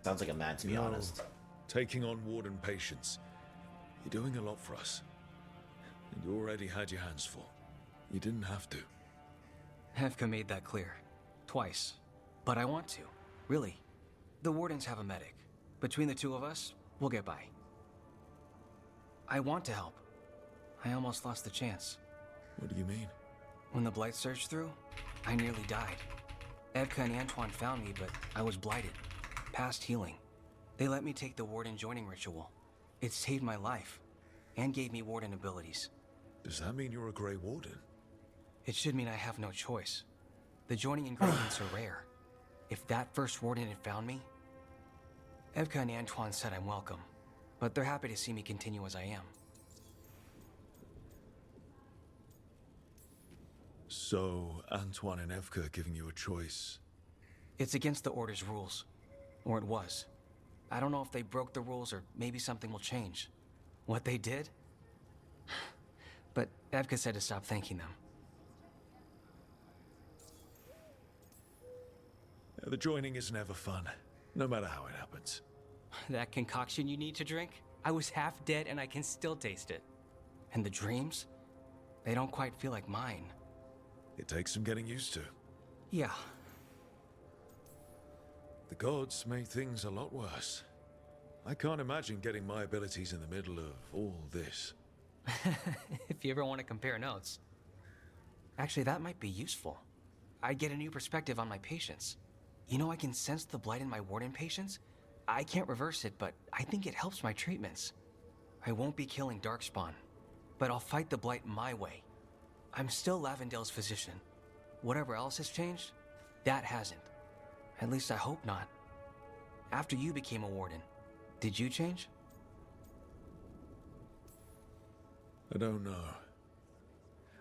A: Sounds like a man, to be honest.
D: Taking on Warden patients. You're doing a lot for us. And you already had your hands full. You didn't have to.
O: Hevka made that clear. Twice. But I want to. Really. The Wardens have a medic. Between the two of us, we'll get by. I want to help. I almost lost the chance.
D: What do you mean?
O: When the Blight surged through, I nearly died. Evka and Antoine found me, but I was blighted. Past healing. They let me take the Warden joining ritual. It saved my life, and gave me Warden abilities.
D: Does that mean you're a Grey Warden?
O: It should mean I have no choice. The joining ingredients are rare. If that first Warden had found me... Evka and Antoine said I'm welcome, but they're happy to see me continue as I am.
D: So, Antoine and Evka are giving you a choice.
O: It's against the Order's rules. Or it was. I don't know if they broke the rules or maybe something will change. What they did? But Evka said to stop thanking them.
D: The joining is never fun, no matter how it happens.
O: That concoction you need to drink? I was half dead and I can still taste it. And the dreams? They don't quite feel like mine.
D: It takes some getting used to.
O: Yeah.
D: The gods made things a lot worse. I can't imagine getting my abilities in the middle of all this.
O: If you ever want to compare notes. Actually, that might be useful. I'd get a new perspective on my patients. You know, I can sense the blight in my Warden patients. I can't reverse it, but I think it helps my treatments. I won't be killing Darkspawn, but I'll fight the blight my way. I'm still Lavendale's physician. whatever else has changed, that hasn't. At least I hope not. After you became a warden, did you change?
D: I don't know.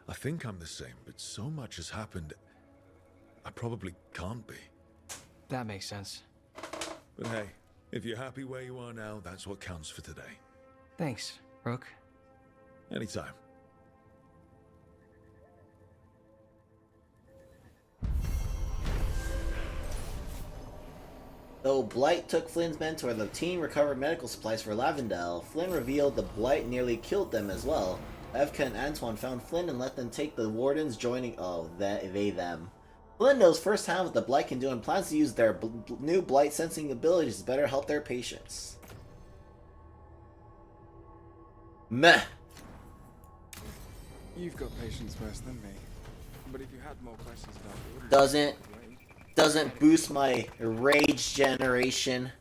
D: I think I'm the same, but so much has happened. I probably can't be.
O: That makes sense.
D: But hey, if you're happy where you are now, that's what counts for today.
O: Thanks, Rook.
D: Anytime.
A: Though Blight took Flynn's mentor, the team recovered medical supplies for Lavendel. Flynn revealed the Blight nearly killed them as well. Evka and Antoine found Flynn and let them take the wardens, joining... Oh, them. Flynn knows firsthand what the Blight can do and plans to use their new Blight sensing abilities to better help their patients. Meh.
P: You've got patience worse than me. But if you had more questions about it,
A: Doesn't boost my rage generation.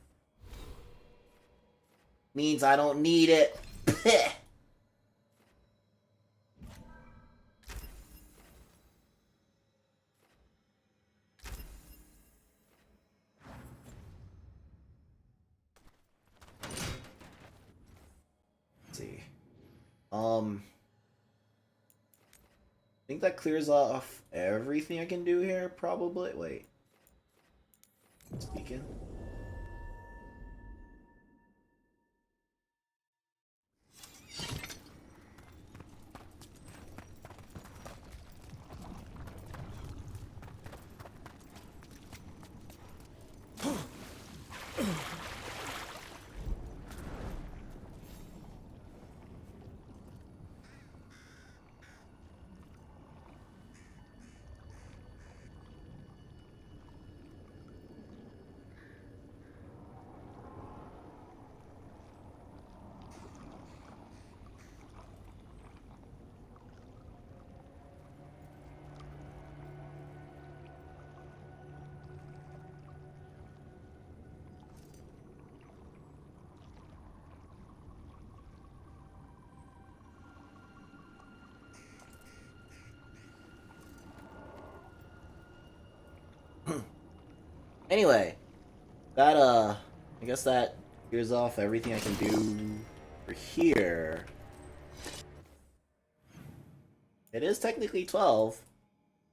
A: Means I don't need it. Peh. Let's see. I think that clears off everything I can do here, probably. Wait. Speaking. Anyway, that, I guess that clears off everything I can do for here. It is technically 12.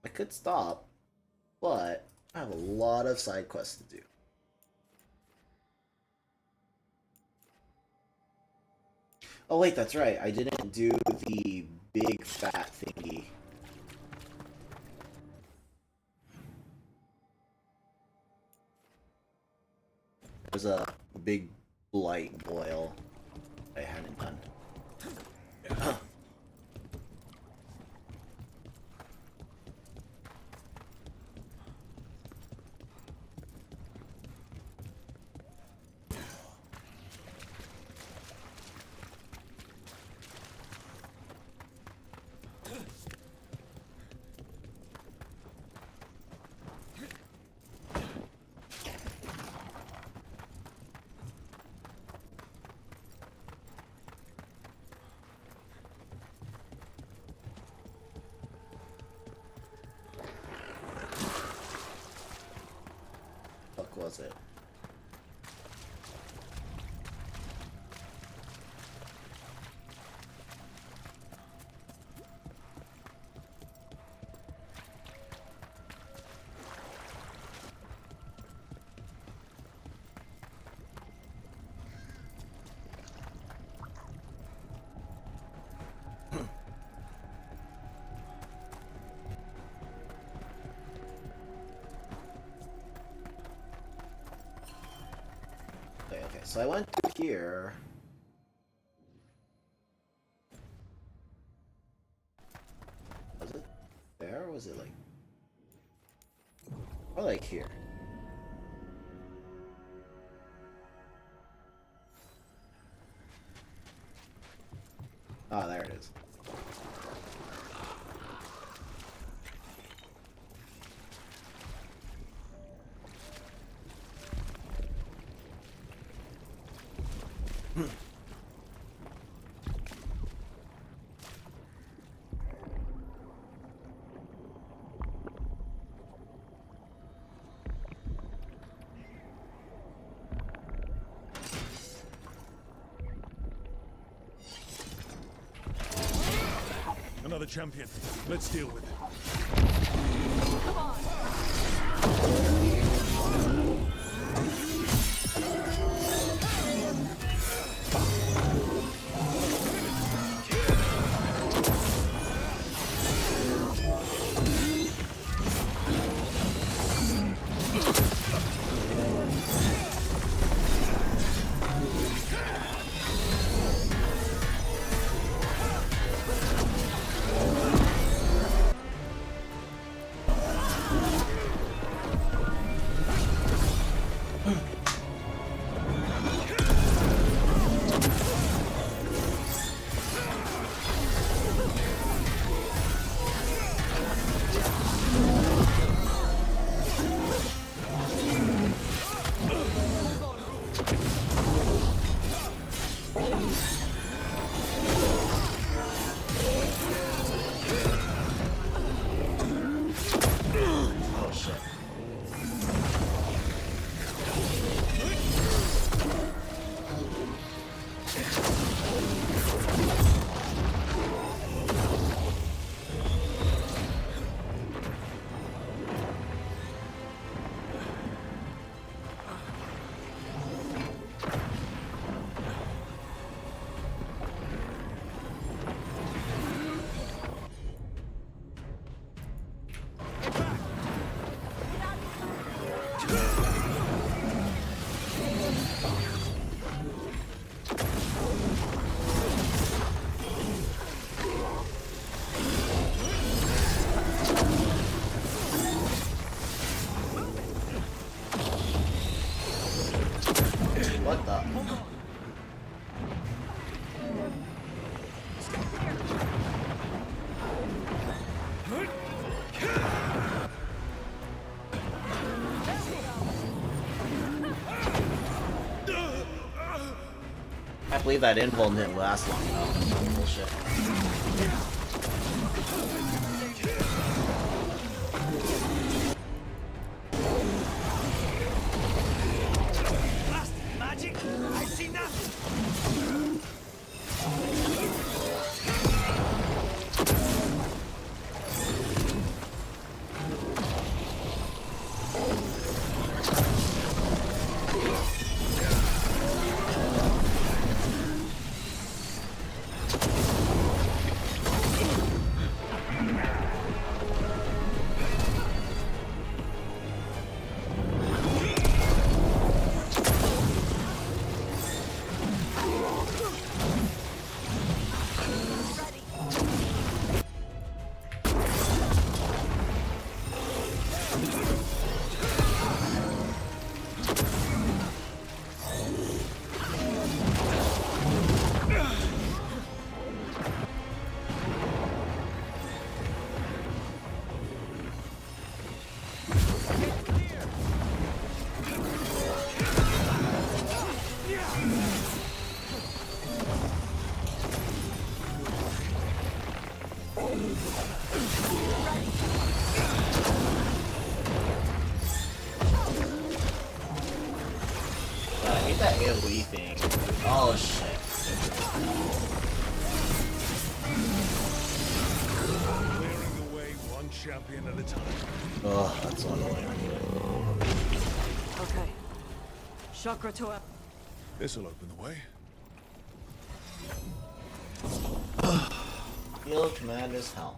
A: I could stop, but I have a lot of side quests to do. Oh wait, that's right, I didn't do the big fat thingy. There's a big blight boil I hadn't done. Was it? Okay, so I went to here. Was it there or was it like... Or like here? Ah, there it is.
D: another champion. Let's deal with it.
E: Come on.
A: What the? I can't believe that invul didn't last long enough. Bullshit.
Q: Magic? I see nothing.
A: I hate that AoE thing. Oh shit.
D: Clearing away one champion at a time.
A: Oh, that's so annoying.
E: Okay. Chakra to him.
D: This'll open the way.
A: Field Commander's Helm.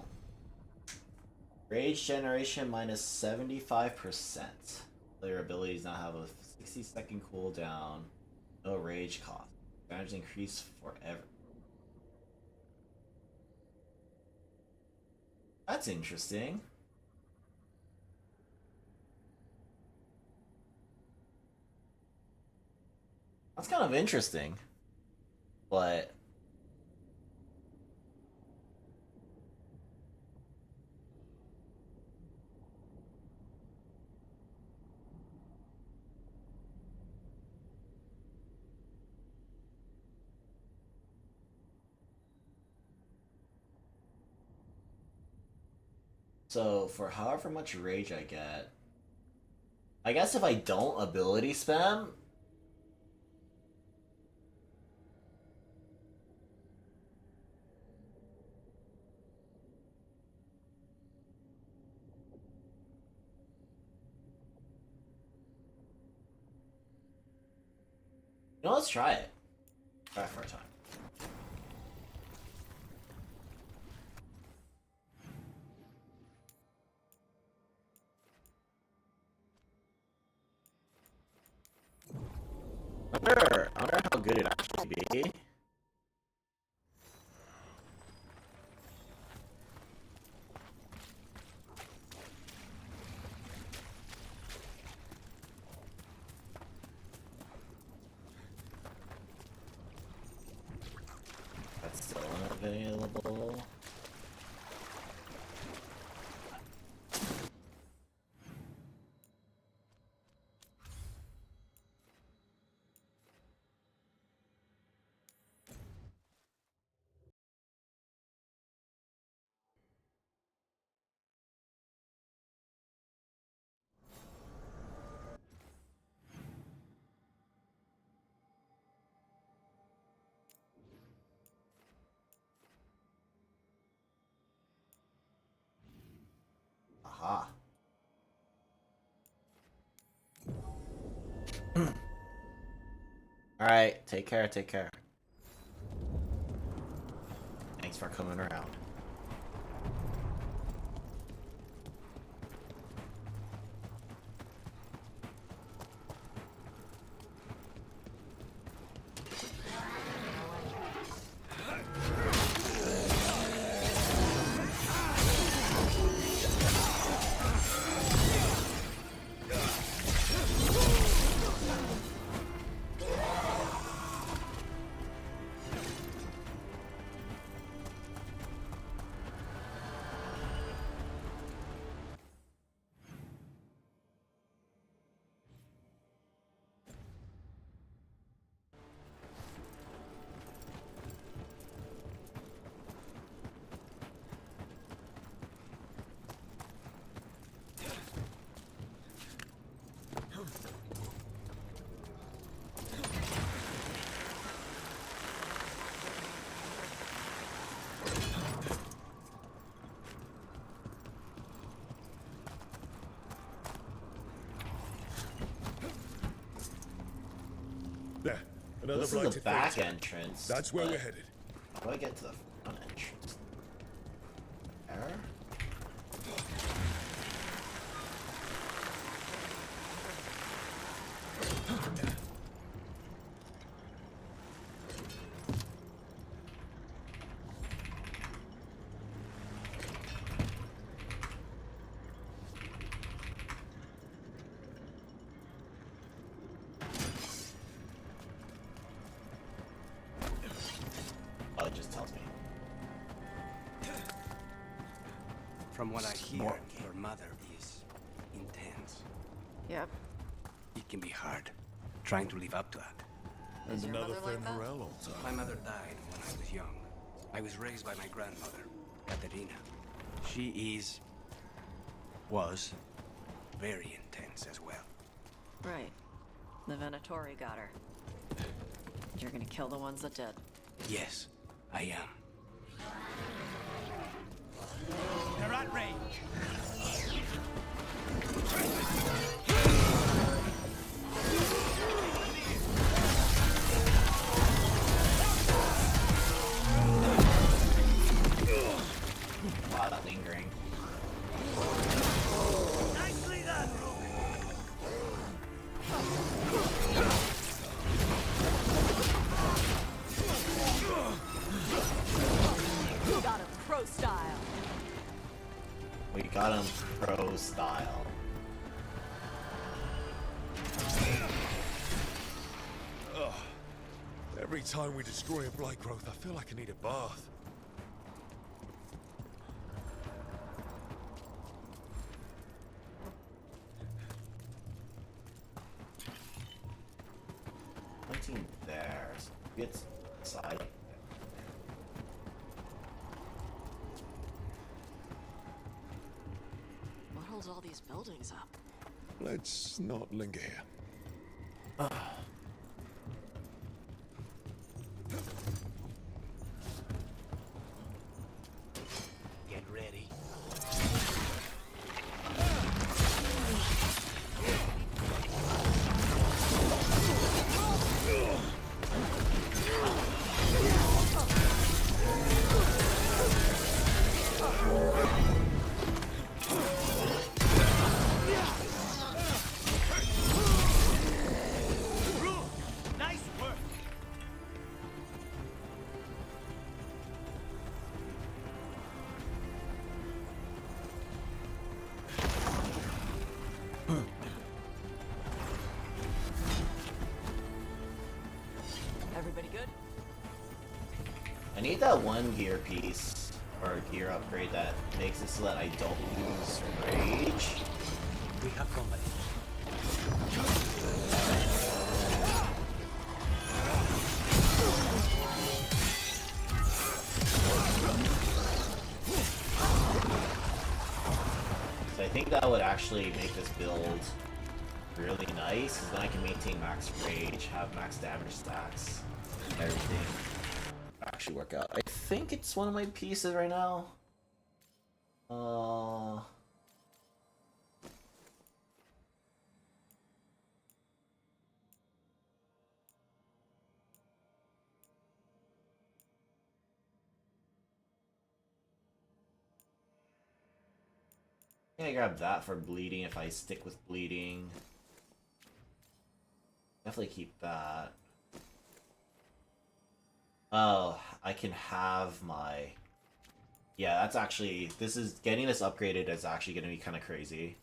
A: Rage generation minus 75%. Player abilities now have a 60-second cooldown. No rage cost. Damage increase forever. That's interesting. That's kind of interesting. But so for however much rage I get, I guess if I don't ability spam, You know, let's try it. Try it for a time. I wonder how good it actually be. That's still unavailable. Aha. Alright, take care, take care. Thanks for coming around.
D: There. Another
A: This is the
D: blighted
A: back
D: freighter.
A: entrance.
D: That's where
A: but
D: we're headed.
A: How do I get to the front entrance? There? Oh, it just tells me.
L: From what I hear, your mother is intense.
E: Yep.
L: It can be hard trying to live up to that.
D: And another Fair Morale altar.
L: My mother died when I was young. I was raised by my grandmother, Katerina. She was very intense as well.
E: Right. The Venatori got her. You're gonna kill the ones that did.
L: Yes, I am.
Q: They're at range.
A: Wow, that lingering.
Q: Nicely done.
E: Got him pro style.
A: We got him pro style.
D: Ugh. Every time we destroy a blight growth, I feel like I need a bath.
A: Pointing there. So it's side.
E: What holds all these buildings up?
D: Let's not linger here.
L: Get ready.
E: Everybody good?
A: I need that one gear piece or gear upgrade that makes it so that I don't lose rage.
L: We have company.
A: So I think that would actually make this build really nice, because then I can maintain max rage, have max damage stacks, everything actually work out. I think it's one of my pieces right now. I think I grab that for bleeding if I stick with bleeding. Definitely keep that. Oh, I can have my... Yeah, that's actually... This is... Getting this upgraded is actually going to be kind of crazy.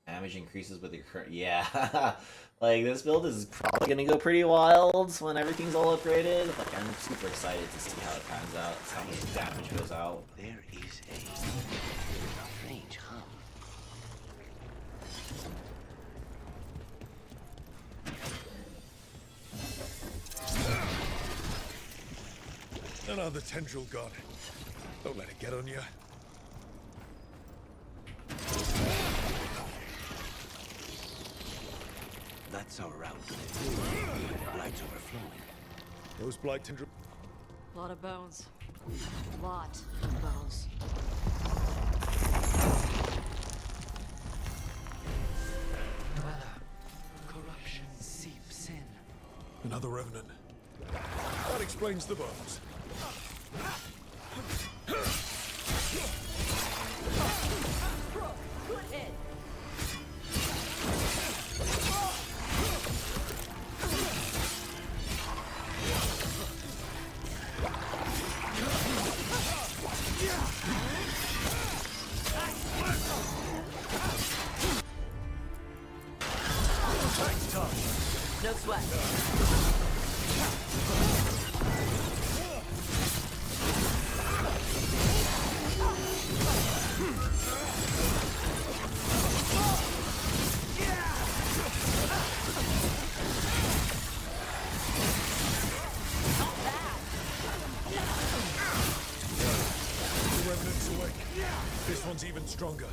A: Damage increases with your current... Yeah! Like, this build is probably going to go pretty wild when everything's all upgraded. Like, I'm super excited to see how it pans out, how much damage goes out.
K: There is a strange hum.
D: Another tendril god. Don't let it get on you.
K: That's our route. Blight's overflowing.
D: Those blight tendril...
E: A lot of bones. Lot of bones.
L: Corruption seeps in.
D: Another revenant. That explains the bones.
E: Good hit. No sweat.
D: The revenant's awake. This one's even stronger.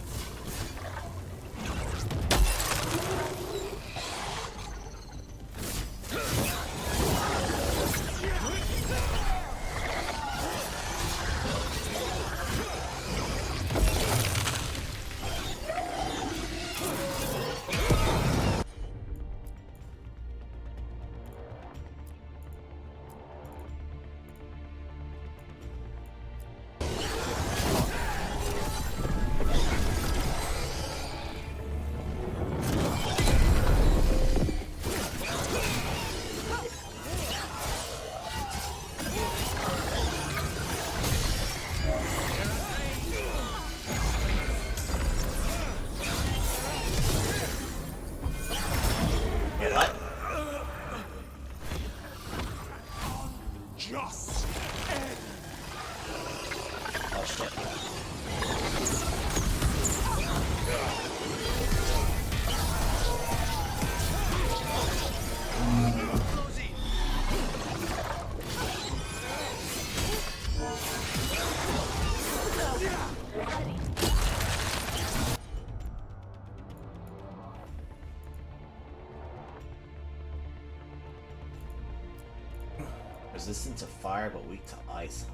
A: Resistant to fire but weak to ice.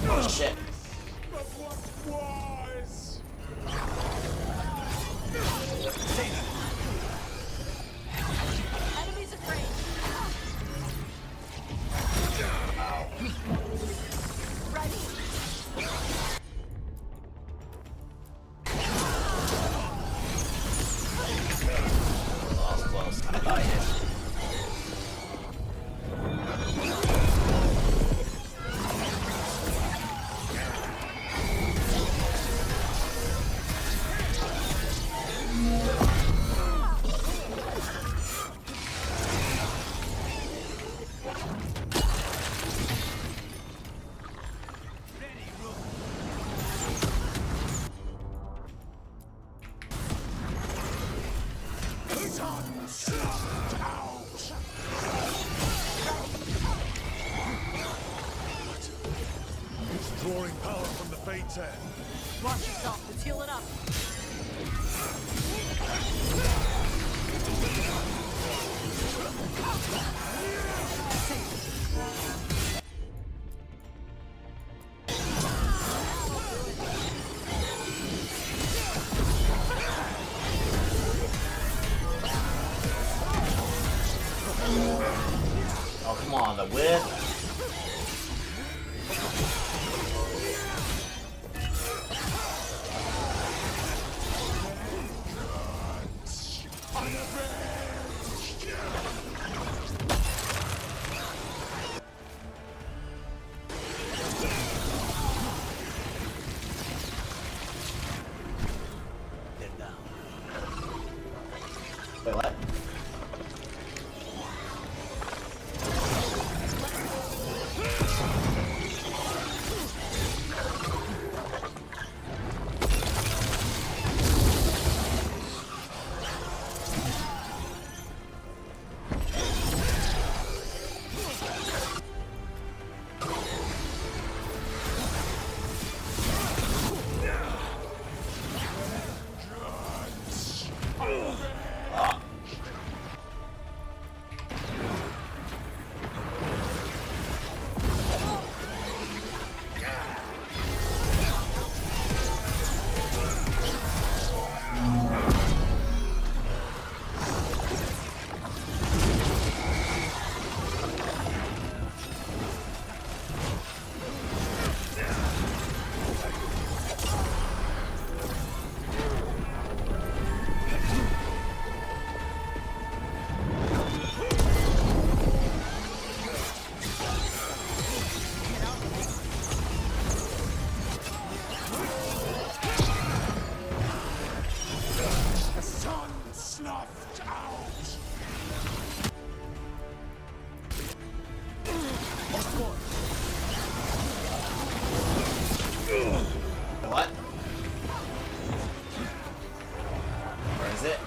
A: Oh shit.
Q: Enemy
D: Let's head.
E: Watch yourself. Let's heal it up.
A: Oh, come on, the whip. Wait, what? What? Where is it?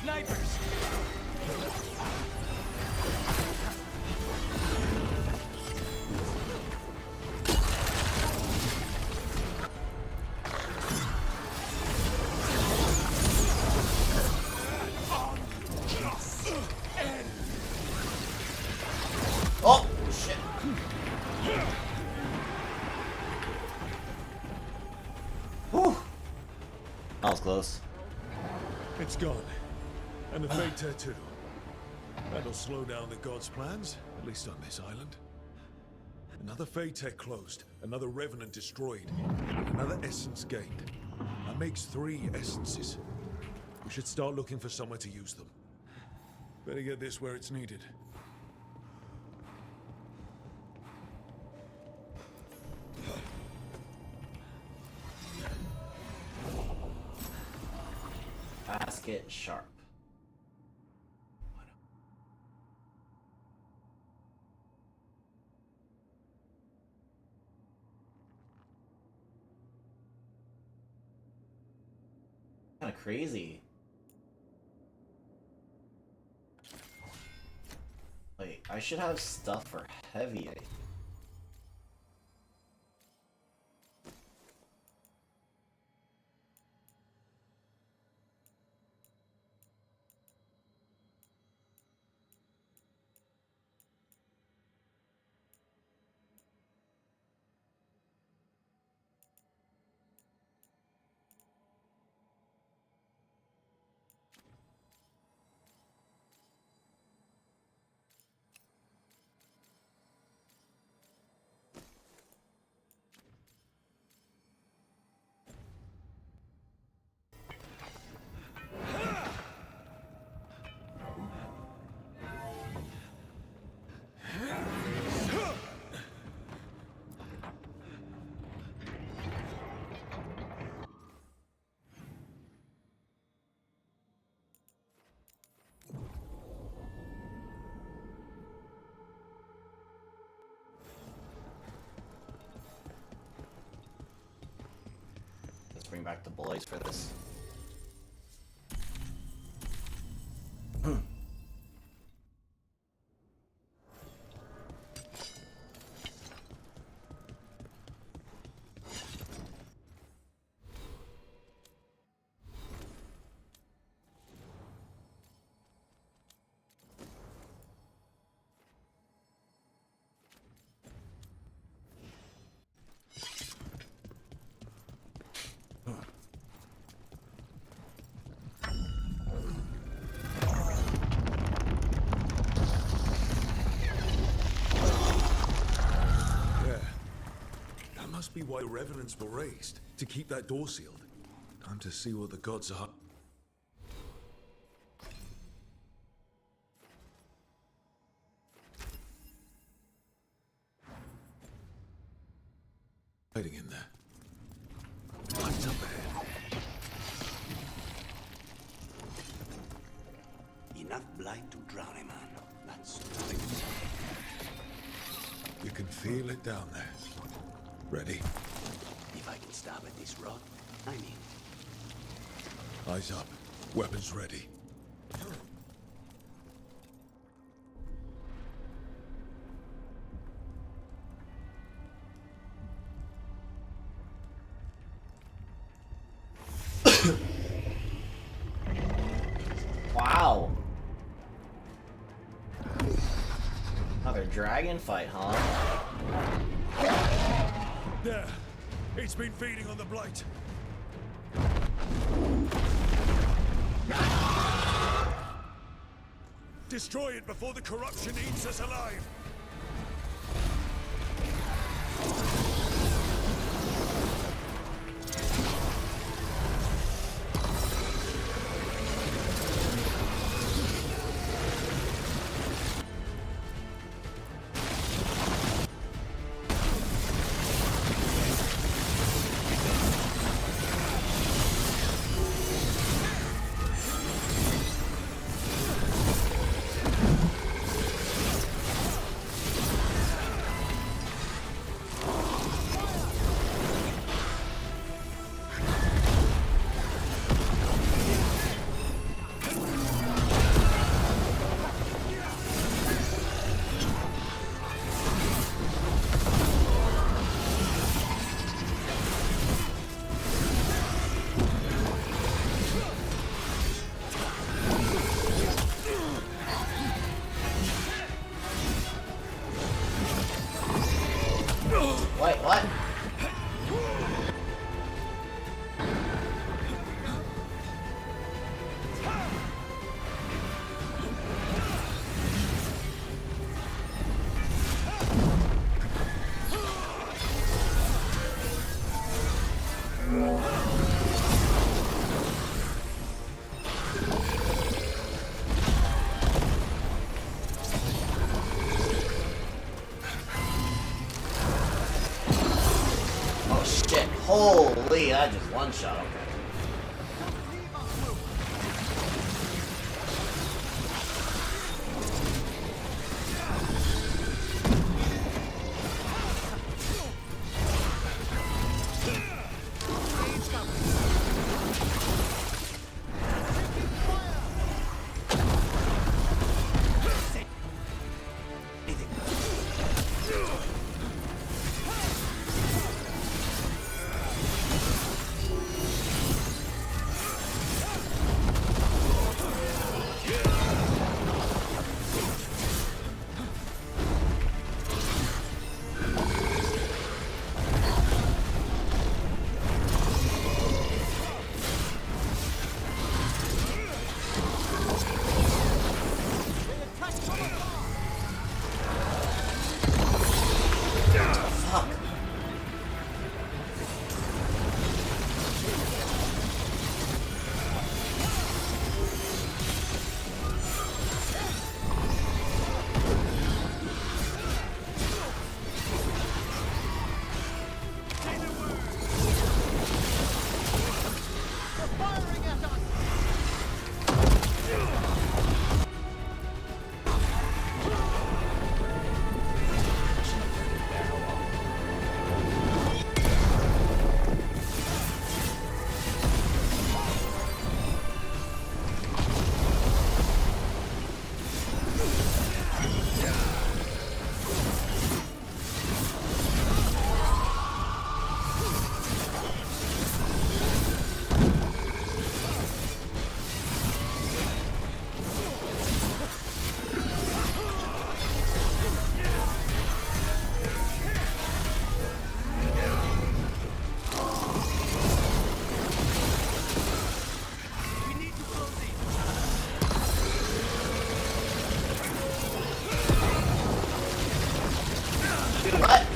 Q: Snipers!
A: Oh, shit. Whew. That was close.
D: It's gone. And the Fate Tattoo. That'll slow down the gods' plans, at least on this island. Another Fate Tech closed, another Revenant destroyed, another essence gained. That makes 3 essences. We should start looking for somewhere to use them. Better get this where it's needed.
A: Basket sharp. Kind of crazy. Wait, I should have stuff for heavy. back the boys for this.
D: Must be why revenants were raised, to keep that door sealed. Time to see what the gods are hiding in there. Lights up ahead.
L: Enough blight to drown a man. That's not a good sign.
D: You can feel it down there. Ready?
L: If I can stop at this rod, I mean.
D: Eyes up. Weapons ready.
A: Wow. Another dragon fight, huh?
D: There! It's been feeding on the blight. Destroy it before the corruption eats us alive!
A: Wait, what? Holy, I just one shot. Okay. Dude, what?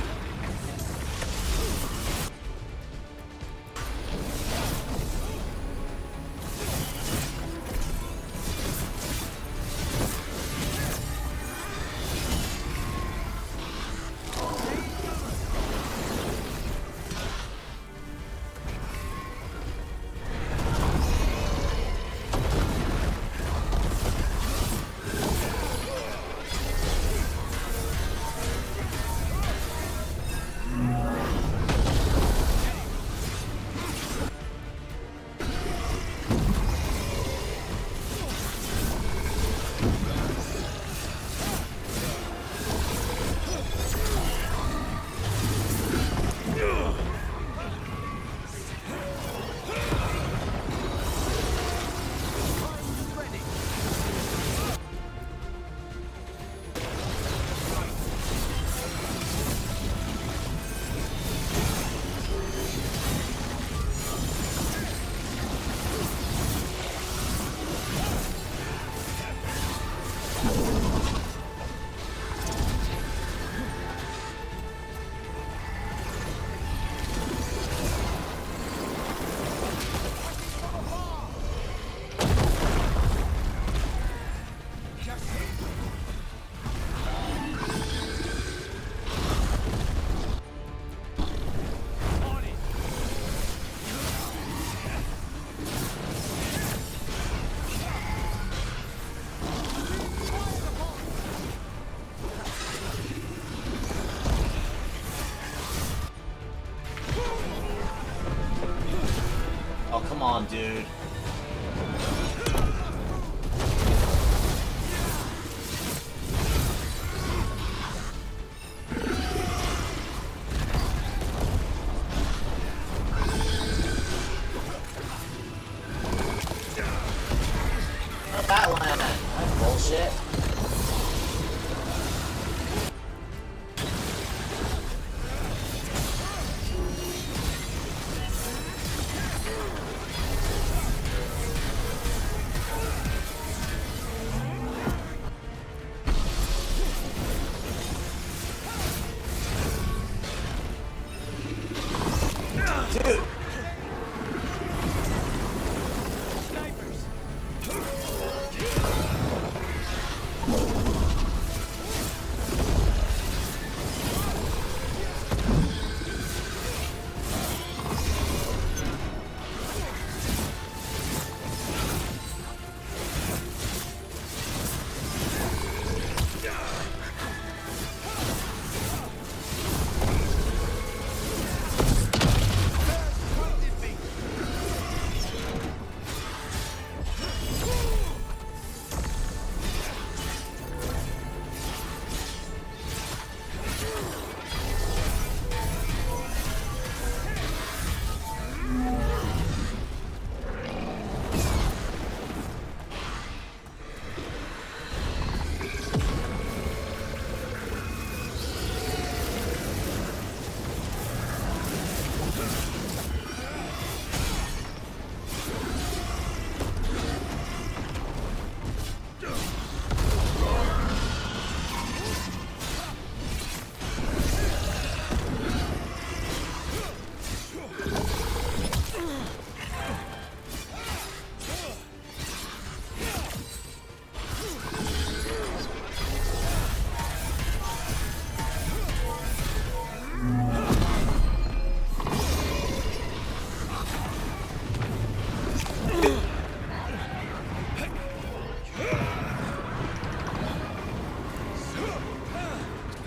A: Oh, come on, dude. That line, that's bullshit. Dude.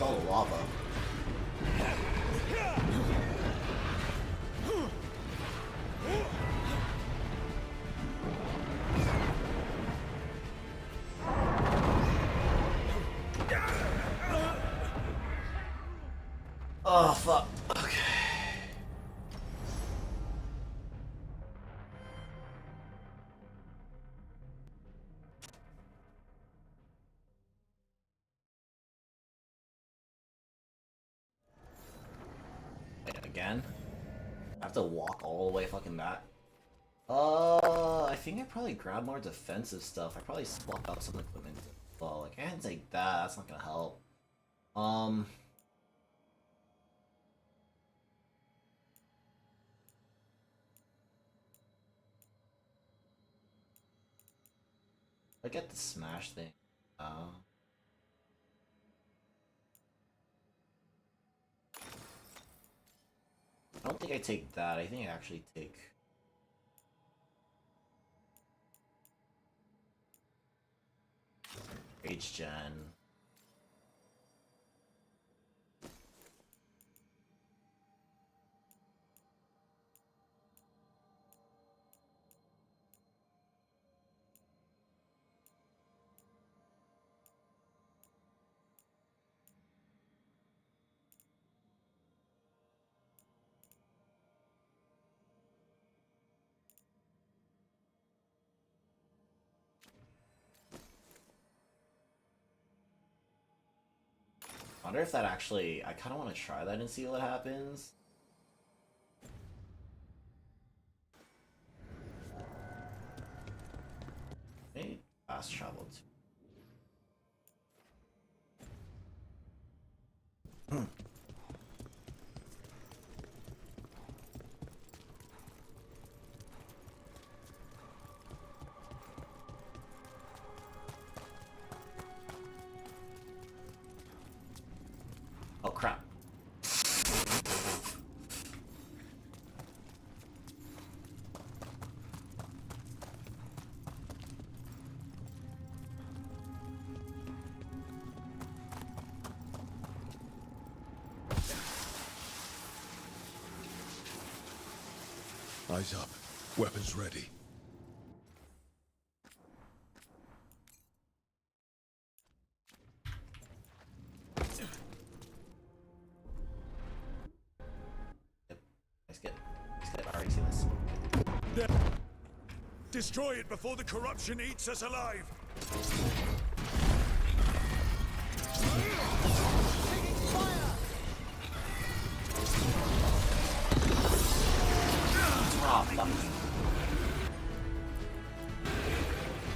A: Oh, lava. Oh, fuck. Okay. Wait, again? I have to walk all the way fucking back? I think I probably grab more defensive stuff. I probably swap out some equipment. Well, like, I can't take that. That's not gonna help. I get the smash thing. I don't think I take that. I think I actually take... H-Gen. I wonder if that actually... I kind of want to try that and see what happens. Maybe fast travel too. Oh crap.
D: Eyes up. Weapons ready.
A: I've already seen this.
D: Destroy it before the corruption eats us alive!
A: Oh, fuck.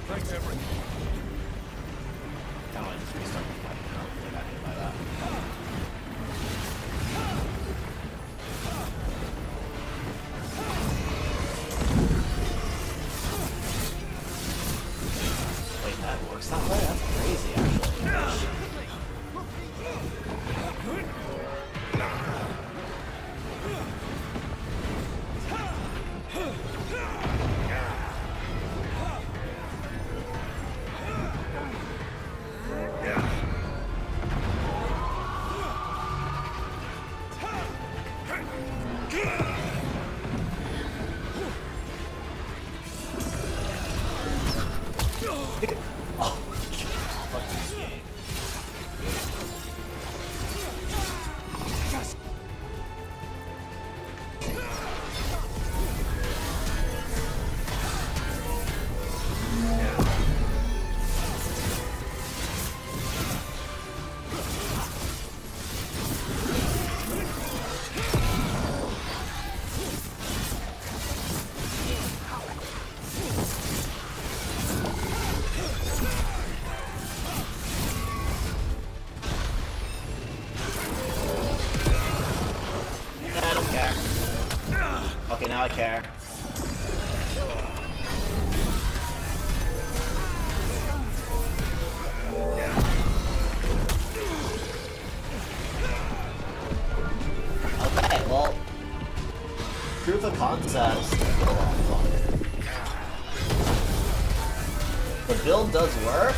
D: Thanks, everyone.
A: Kind of want to just restart the fight now. I got hit by that. Wait, that works that way? That's crazy, actually. Okay, now I care. Okay, well, proof of concept. The build does work.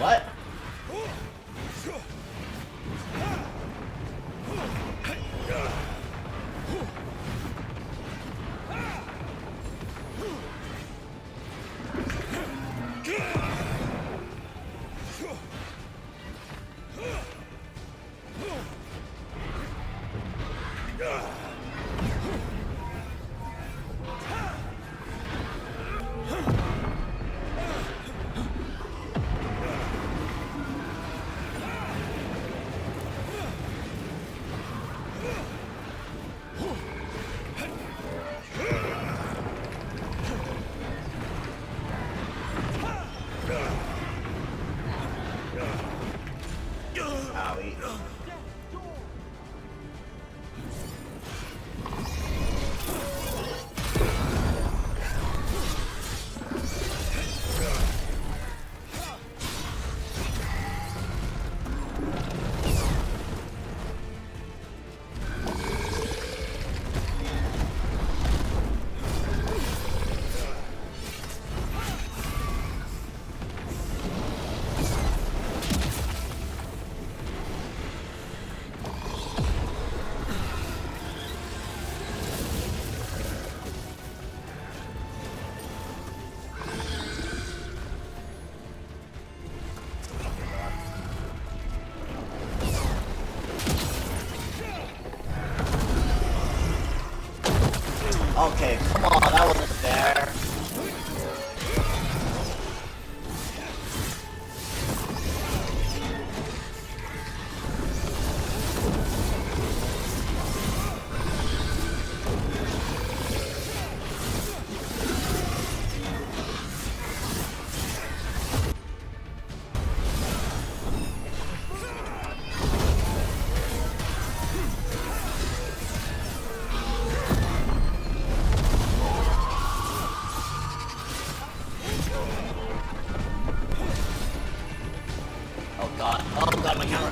A: What? Okay, come on, that wasn't fair. Oh god, my camera.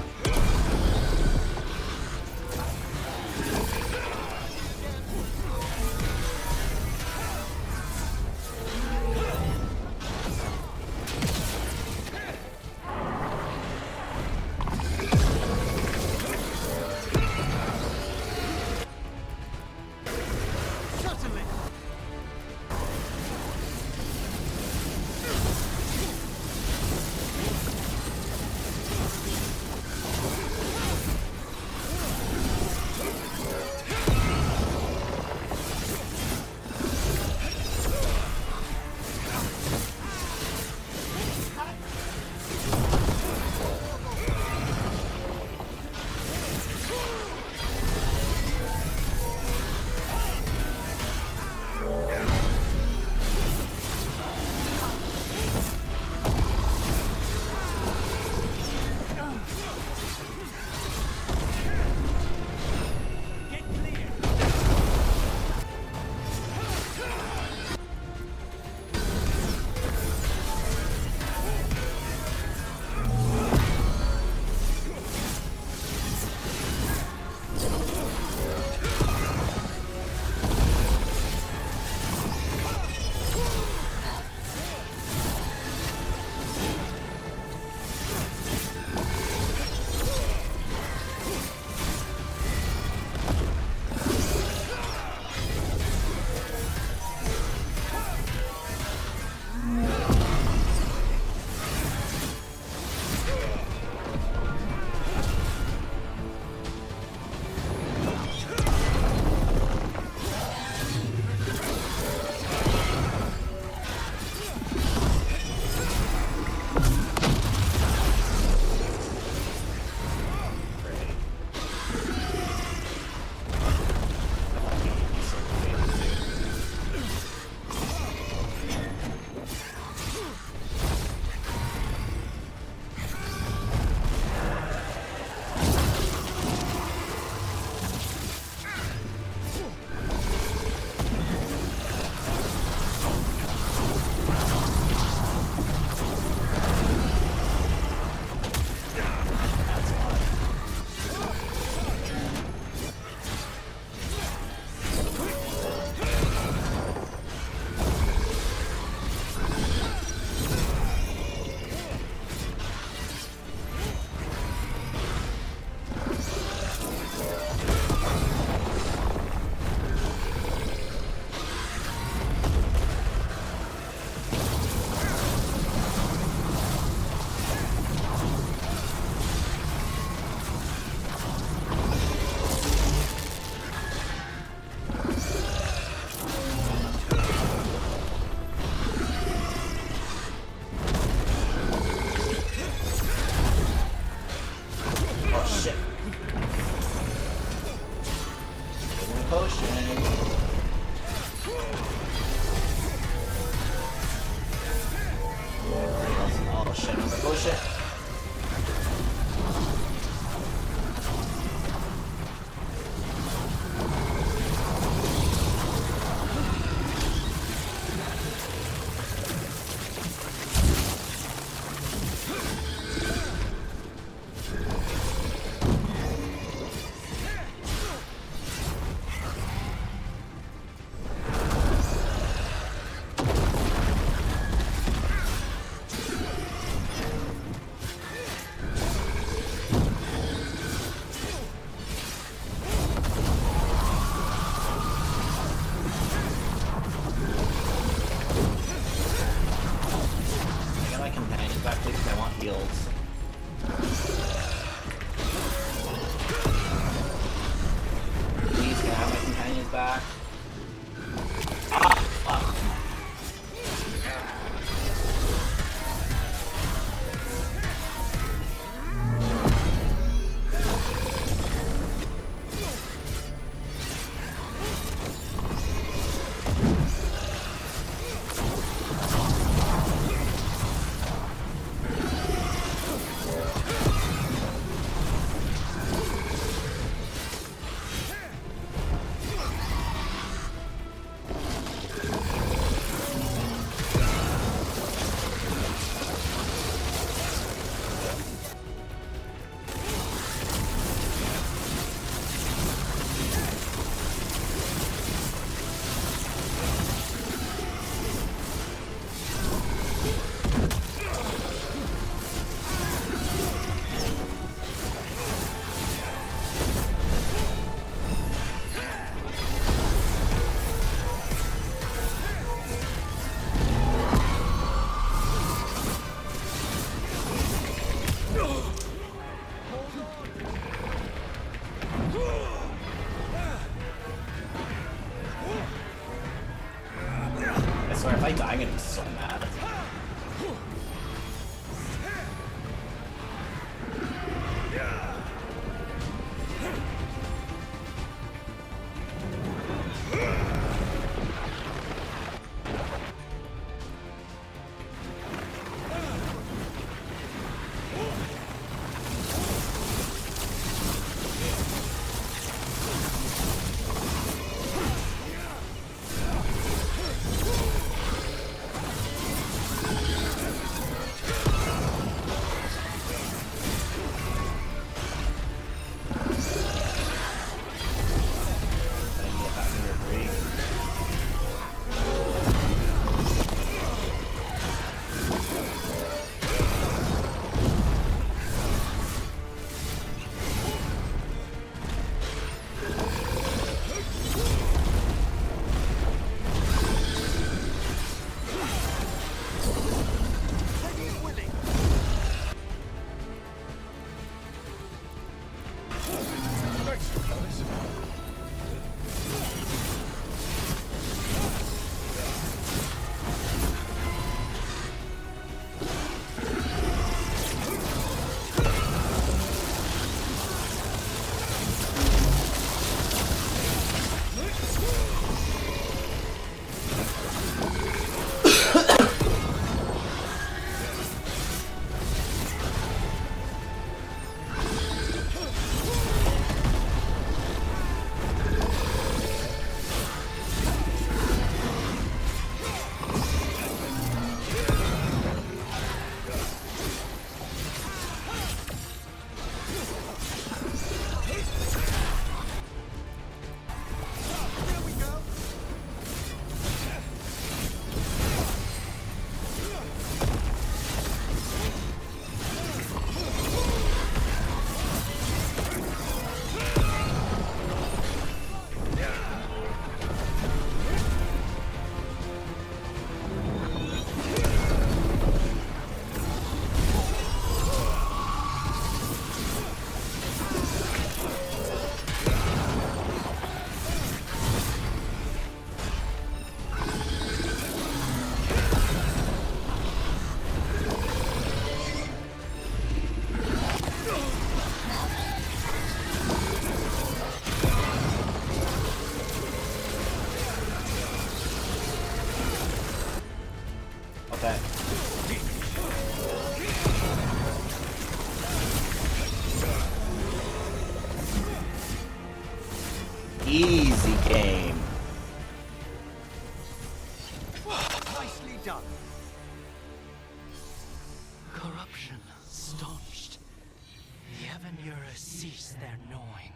A: Easy game.
Q: Nicely done.
K: Corruption staunched. The Evanura cease their gnawing.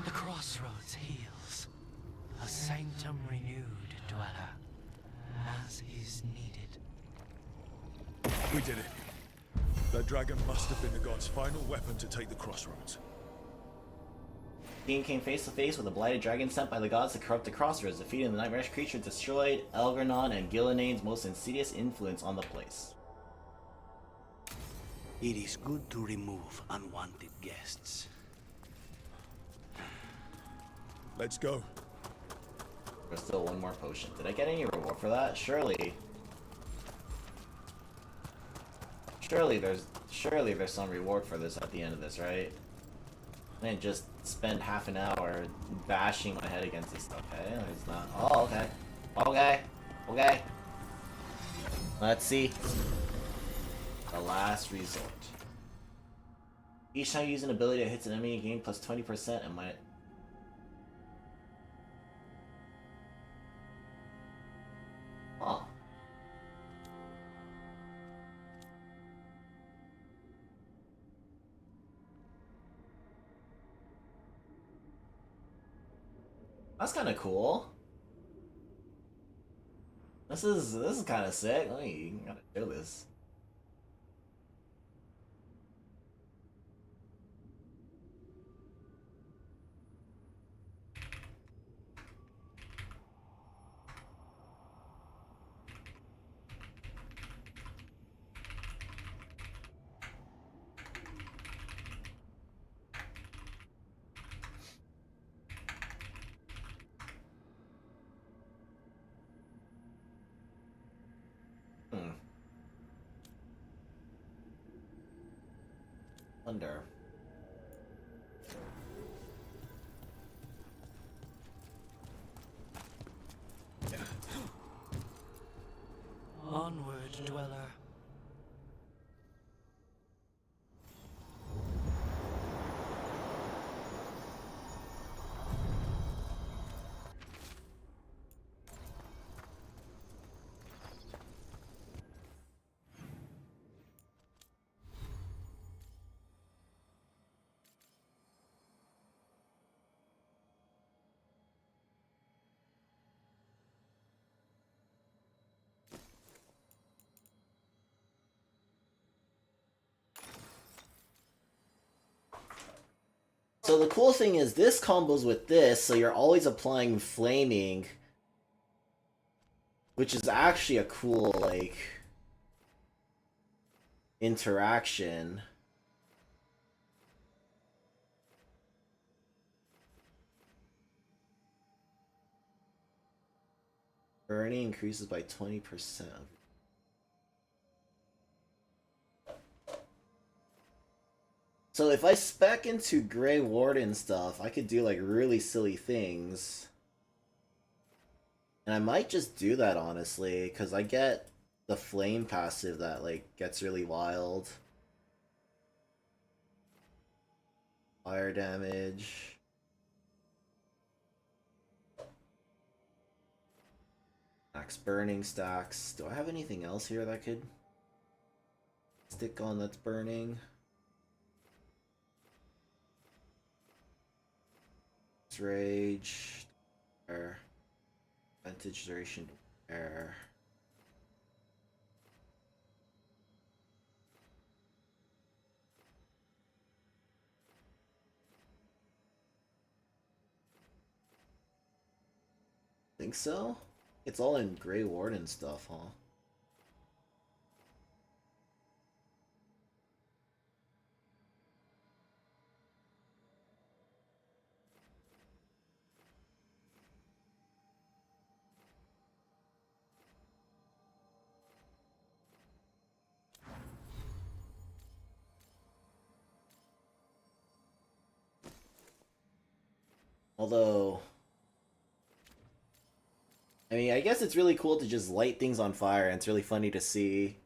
K: The crossroads heals. A sanctum renewed, dweller, as is needed.
D: We did it. That dragon must have been the god's final weapon to take the crossroads.
A: Team came face to face with a blighted dragon sent by the gods to corrupt the crossroads, defeating the nightmarish creature, destroyed Elgranon and Gillianane's most insidious influence on the place.
L: It is good to remove unwanted guests.
D: Let's go.
A: There's still one more potion. Did I get any reward for that? Surely there's some reward for this at the end of this, right? I didn't just spend half an hour bashing my head against this stuff, okay? It's not. Oh, okay. Okay. Let's see. The last resort. Each time you use an ability that hits an enemy, you gain plus 20% and might. Oh. That's kind of cool. This is kind of sick. Let me gotta do this. Thunder.
K: Onward, dweller.
A: So the cool thing is this combos with this, so you're always applying flaming, which is actually a cool, like, interaction. Burning increases by 20%. So if I spec into Grey Warden stuff, I could do like really silly things. And I might just do that honestly, because I get the flame passive that like gets really wild. Fire damage. Max burning stacks. Do I have anything else here that could stick on that's burning? Rage, air, advantage duration, air. Think so? It's all in Grey Warden stuff, huh? Although, I mean, I guess it's really cool to just light things on fire, and it's really funny to see.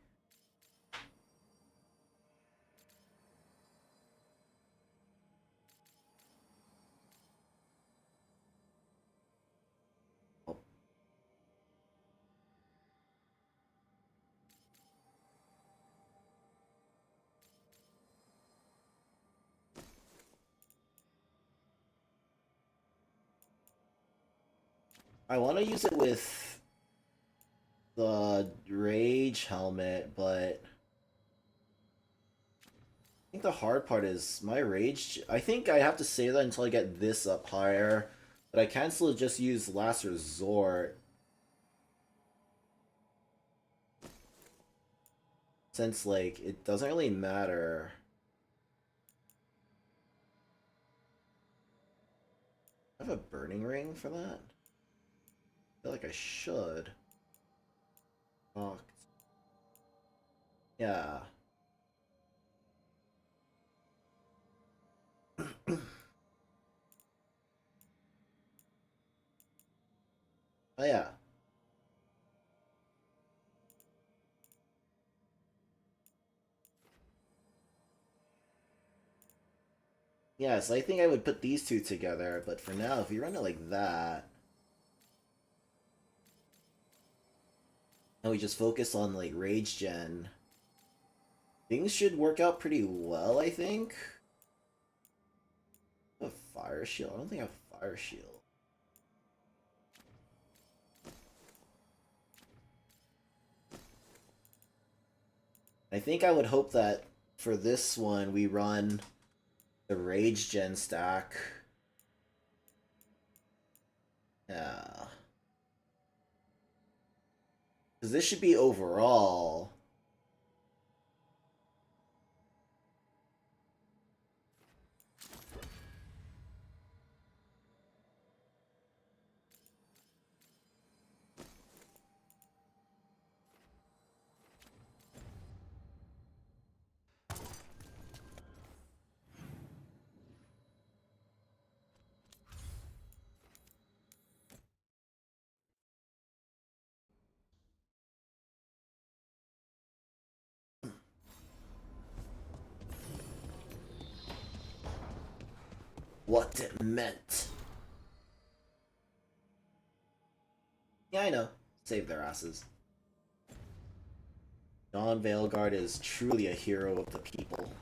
A: I want to use it with the rage helmet, but I think the hard part is my rage. I think I have to save that until I get this up higher, but I can still just use last resort. Since, like, it doesn't really matter. I have a burning ring for that? I feel like I should. Oh. Yeah. Oh yeah. Yes, I think I would put these two together, but for now, if you run it like that, and we just focus on, like, rage gen, things should work out pretty well, I think. A fire shield? I don't think I have a fire shield. I think I would hope that for this one we run the rage gen stack. Yeah. Because this should be overall. What it meant. Yeah, I know. Save their asses. Don Veilguard is truly a hero of the people.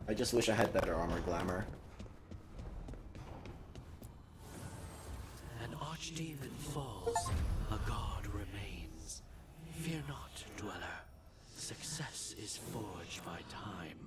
A: I just wish I had better armor glamour.
K: An archdemon falls, a god remains. Fear not, dweller. Success is forged by time.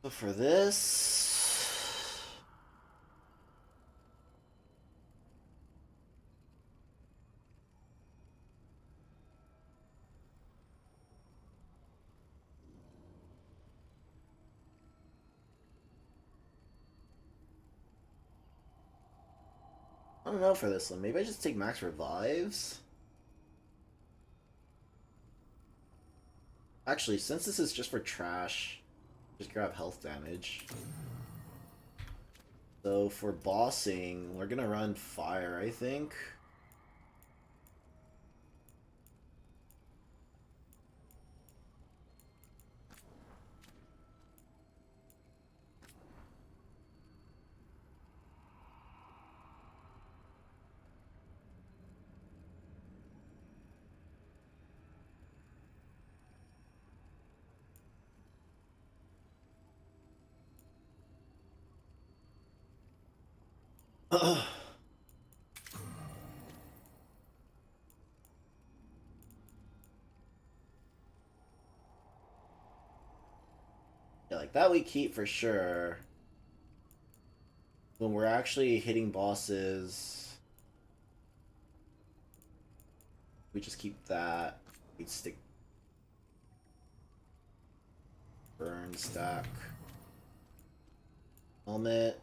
A: But for this... I don't know for this one. Maybe I just take max revives? Actually, since this is just for trash, just grab health damage. So for bossing, we're gonna run fire, I think. Yeah, like that we keep for sure. When we're actually hitting bosses, we just keep that. We'd stick burn stack. Helmet.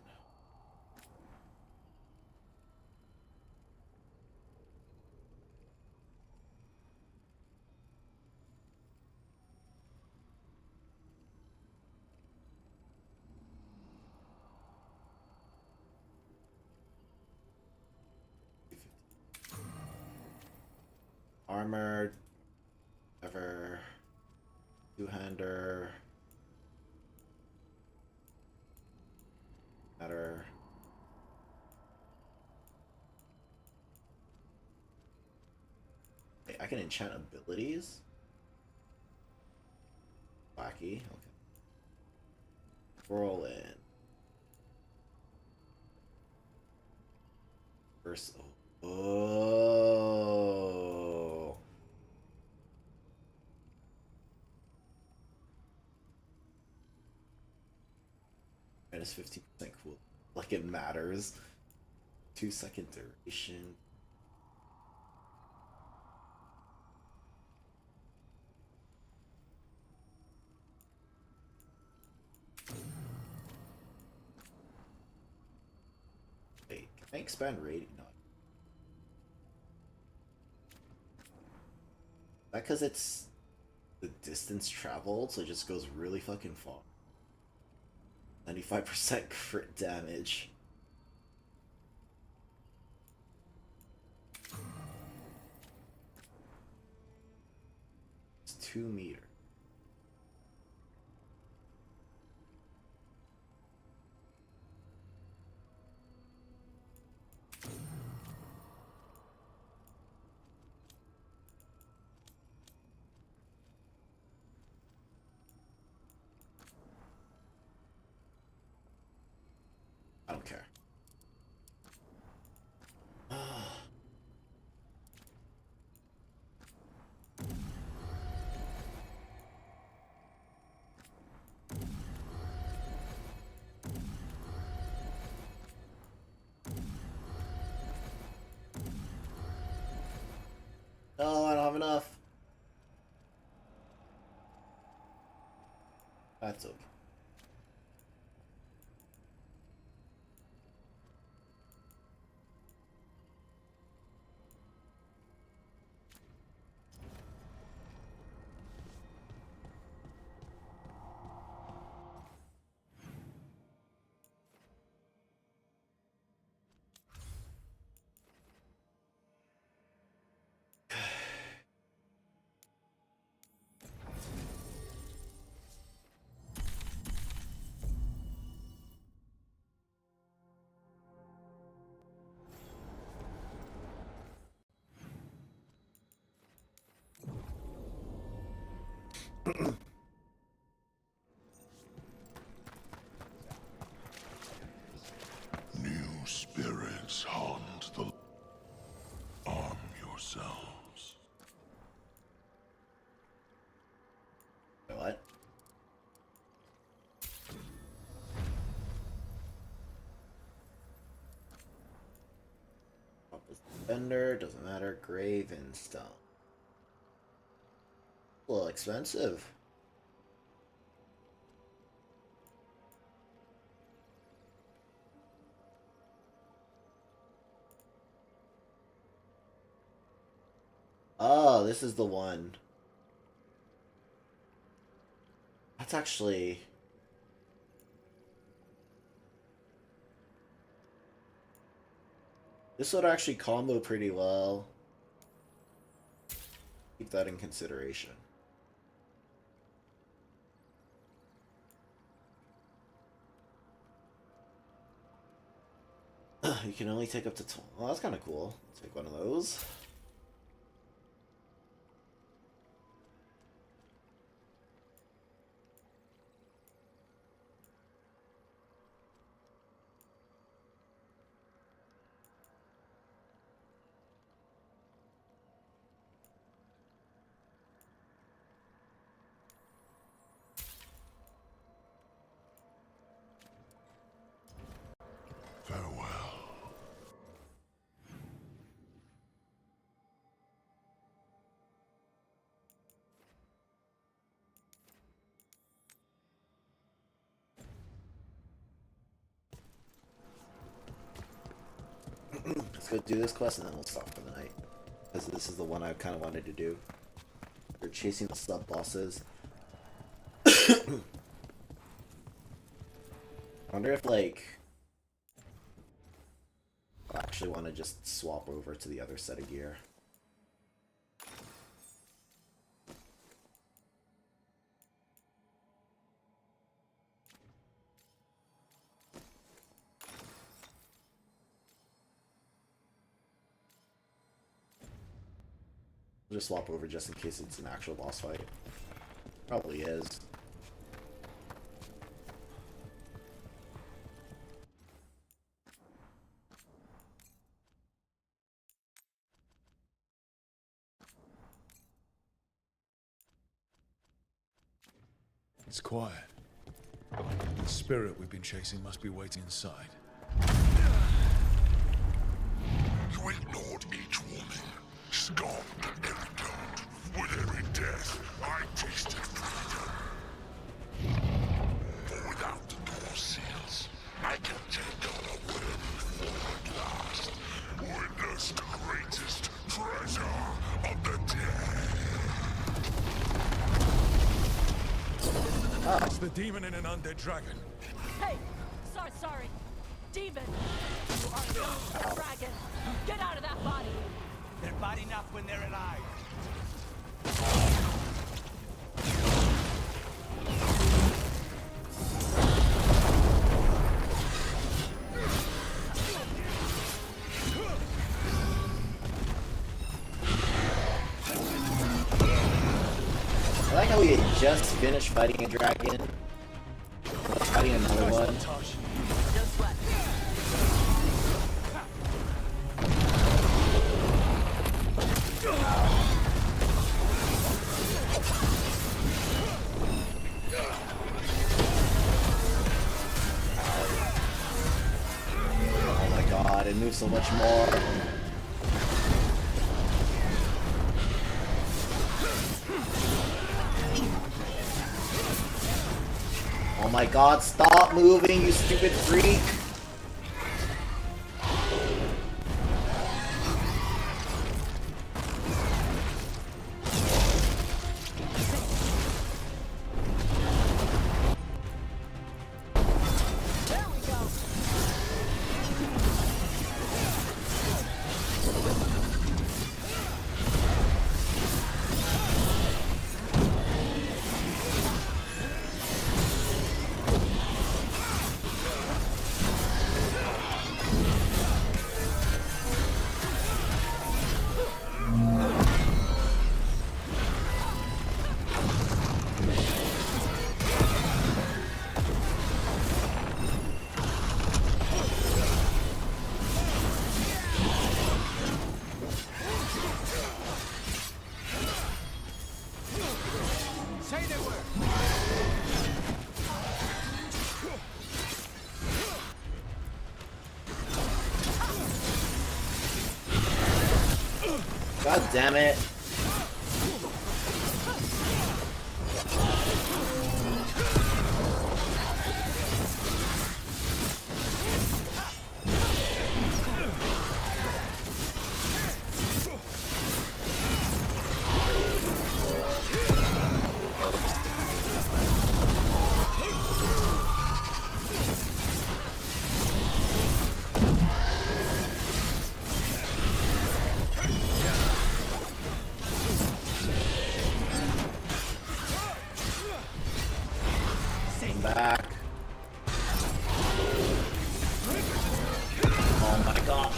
A: armor. Ever. Two-hander. Matter. Wait, I can enchant abilities? Wacky, okay. Roll in. First, oh. Minus 15% cool. Like it matters. 2-second duration. Wait, can I expand rating? No. Is that because it's the distance traveled, so it just goes really fucking far? 95% crit damage. It's 2 meters. I don't care. No, I don't have enough. That's okay.
N: New spirits haunt the... Arm yourselves.
A: What? Defender, doesn't matter. Graven stone. A little expensive. Oh, this is the one. That's actually... This would actually combo pretty well. Keep that in consideration. You can only take up to 12. Oh, that's kind of cool. Take one of those.
N: Farewell.
A: Let's go do this quest and then we'll stop for the night. Because this is the one I kind of wanted to do. We're chasing the sub-bosses. I wonder if, like... I actually want to just swap over to the other set of gear. We'll just swap over just in case it's an actual boss fight. Probably is.
D: It's quiet. The spirit we've been chasing must be waiting inside.
N: You ignored each warning, scoffed at every taunt. With every death, I tasted freedom. For without the door seals, I can take unaware before at last. Witness the greatest treasure of the dead.
D: It's the demon in an undead dragon.
E: Hey! Sorry. Demon! You are not a dragon! Get out of that body!
Q: They're bad enough when they're alive.
A: I like how we had just finished fighting a dragon. Fighting another one. Oh my god, it moves so much more. Oh my god, stop moving, you stupid freak! God damn it. Back. Oh my god.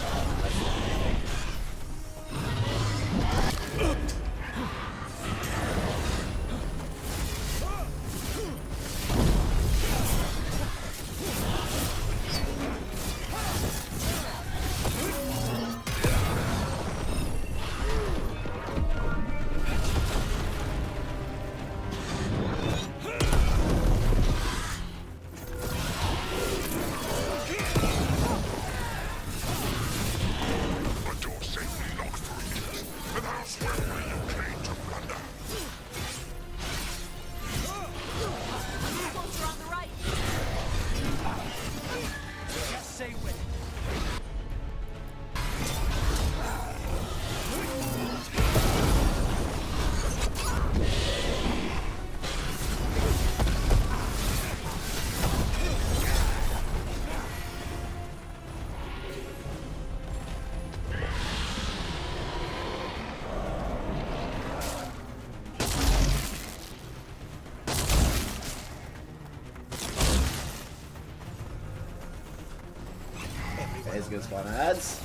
A: It's good spawn ads.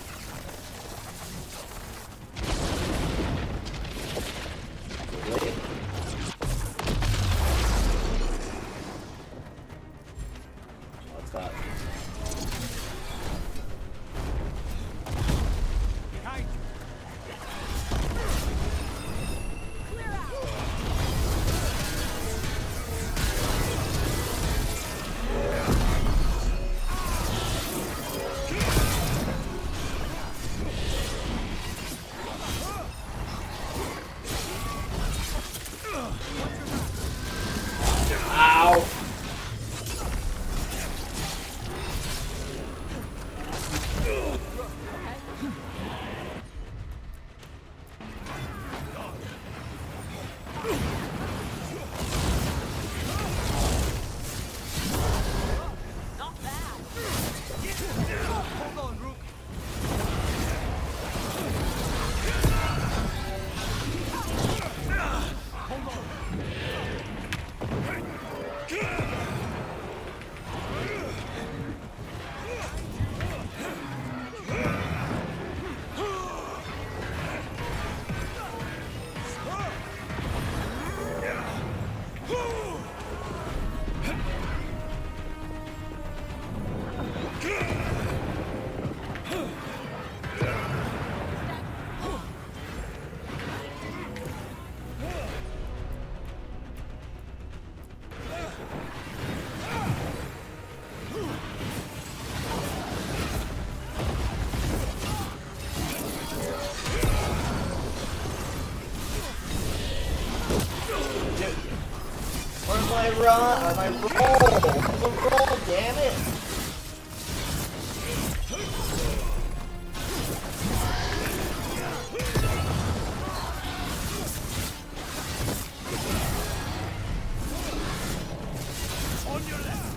A: my run, my roll, the roll, damn it!
Q: On your left.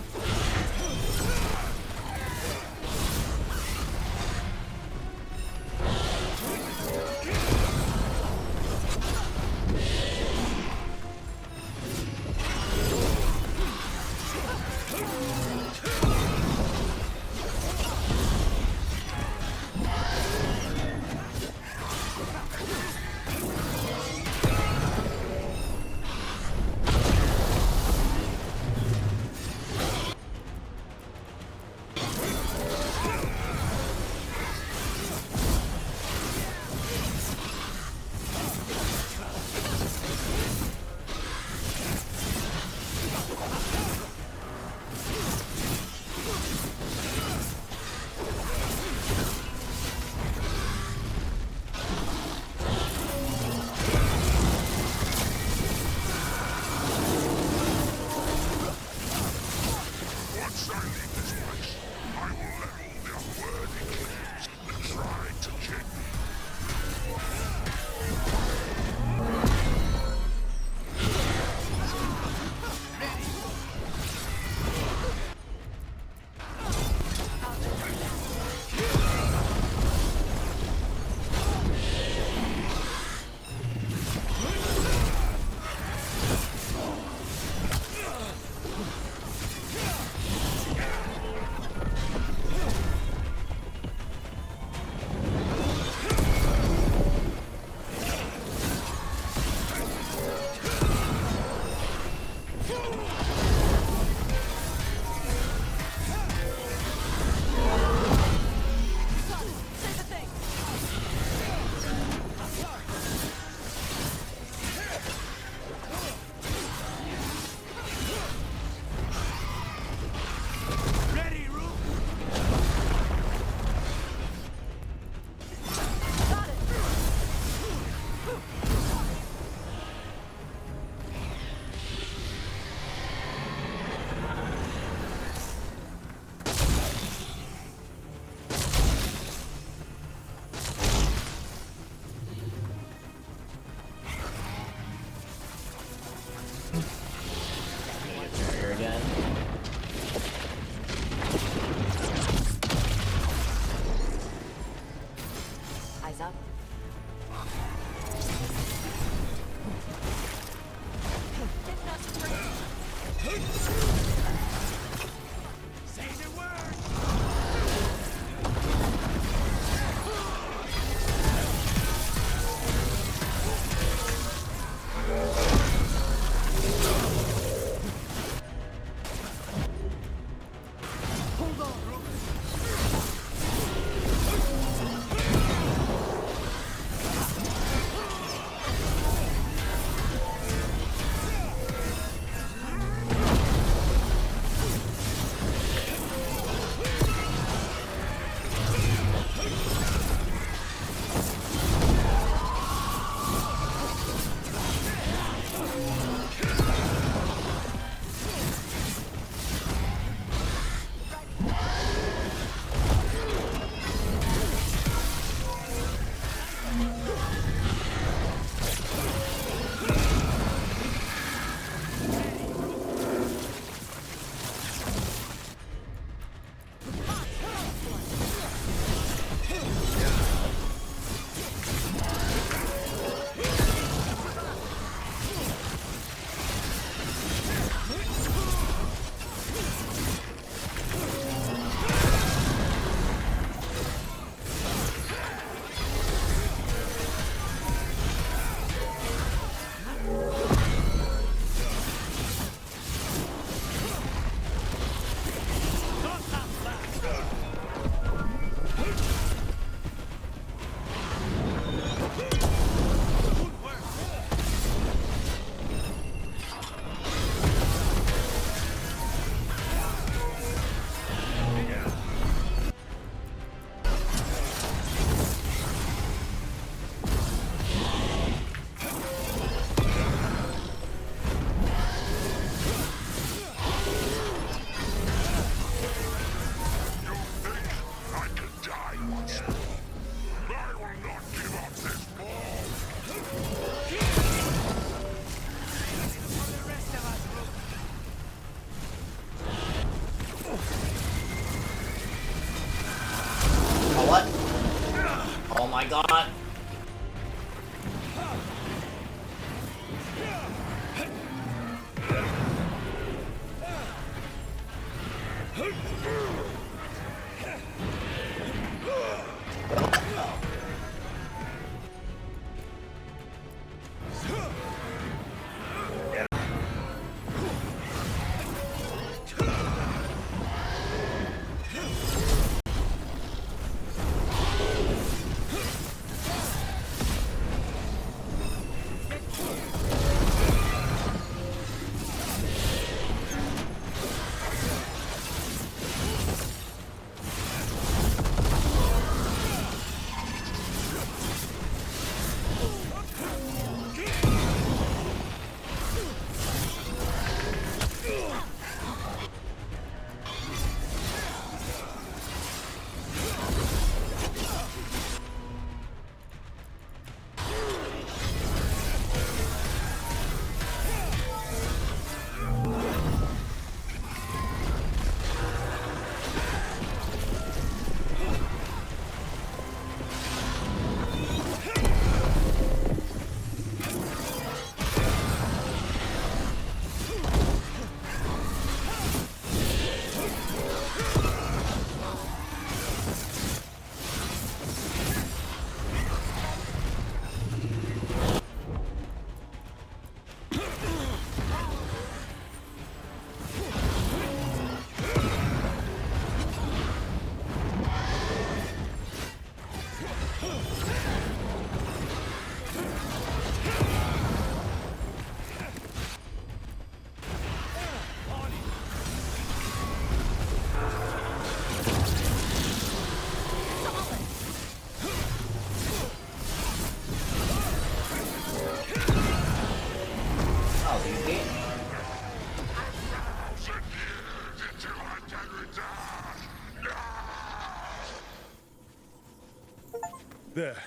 D: There.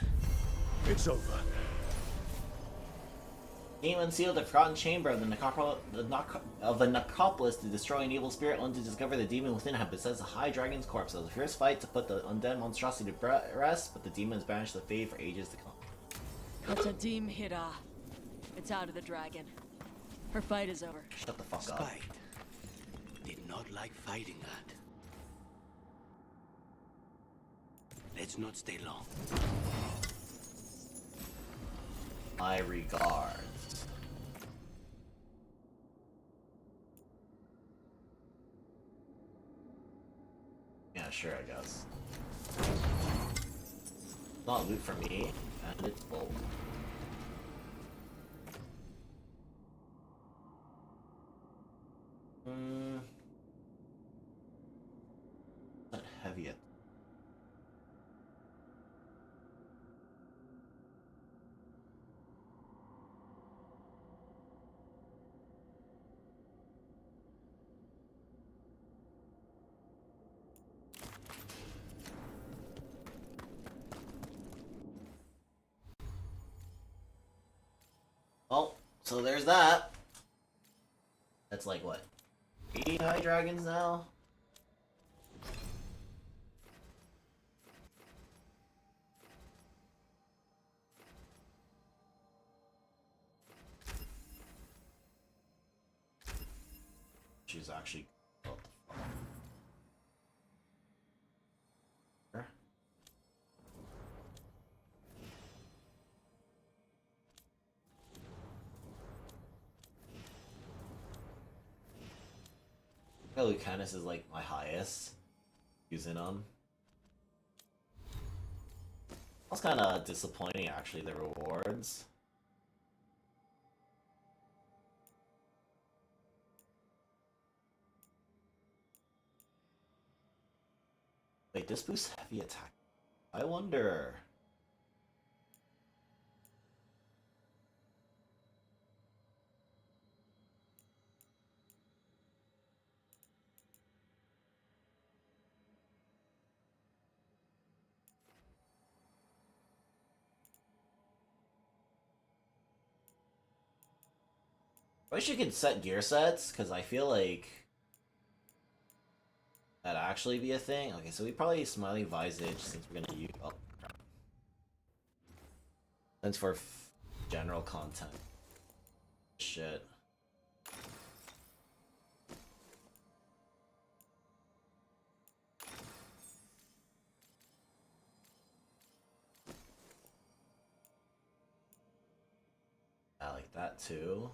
D: It's over.
A: Demon sealed the forgotten chamber of the necropolis to destroy an evil spirit, only to discover the demon within had possessed a high dragon's corpse. It was a fierce fight to put the undead monstrosity to rest, but the demons banished the fate for ages to come.
E: Katadim Hira. It's out of the dragon. Her fight is over.
A: Shut the fuck up.
K: Spite did not like fighting that. Let's not stay long.
A: My regards. Yeah, sure, I guess. Not loot for me, and it's full. Not heavy yet. Oh, so there's that. That's like what? 80 high dragons now? She's actually what the fuck? Lucanus is like my highest using them. That's kind of disappointing actually, the rewards. Wait, this boosts heavy attack. I wonder. I wish you could set gear sets, because I feel like that'd actually be a thing. Okay, so we probably Smiling Visage since we're gonna use. Oh, crap. Since for general content. Shit. I like that too.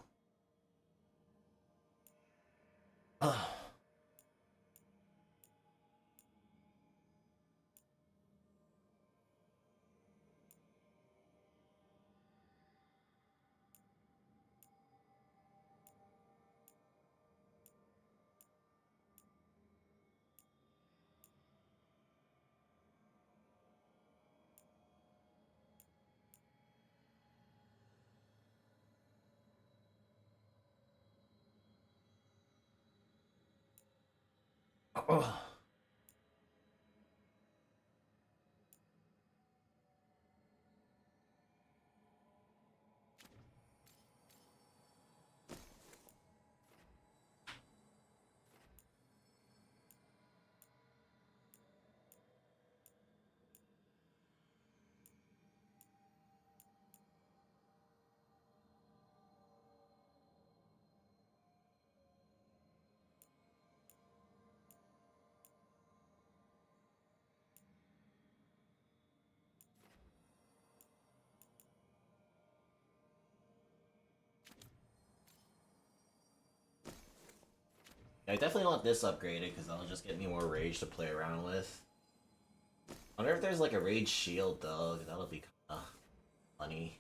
A: Oh. I definitely want this upgraded because that'll just get me more rage to play around with. I wonder if there's like a rage shield though, 'cause that'll be kinda funny.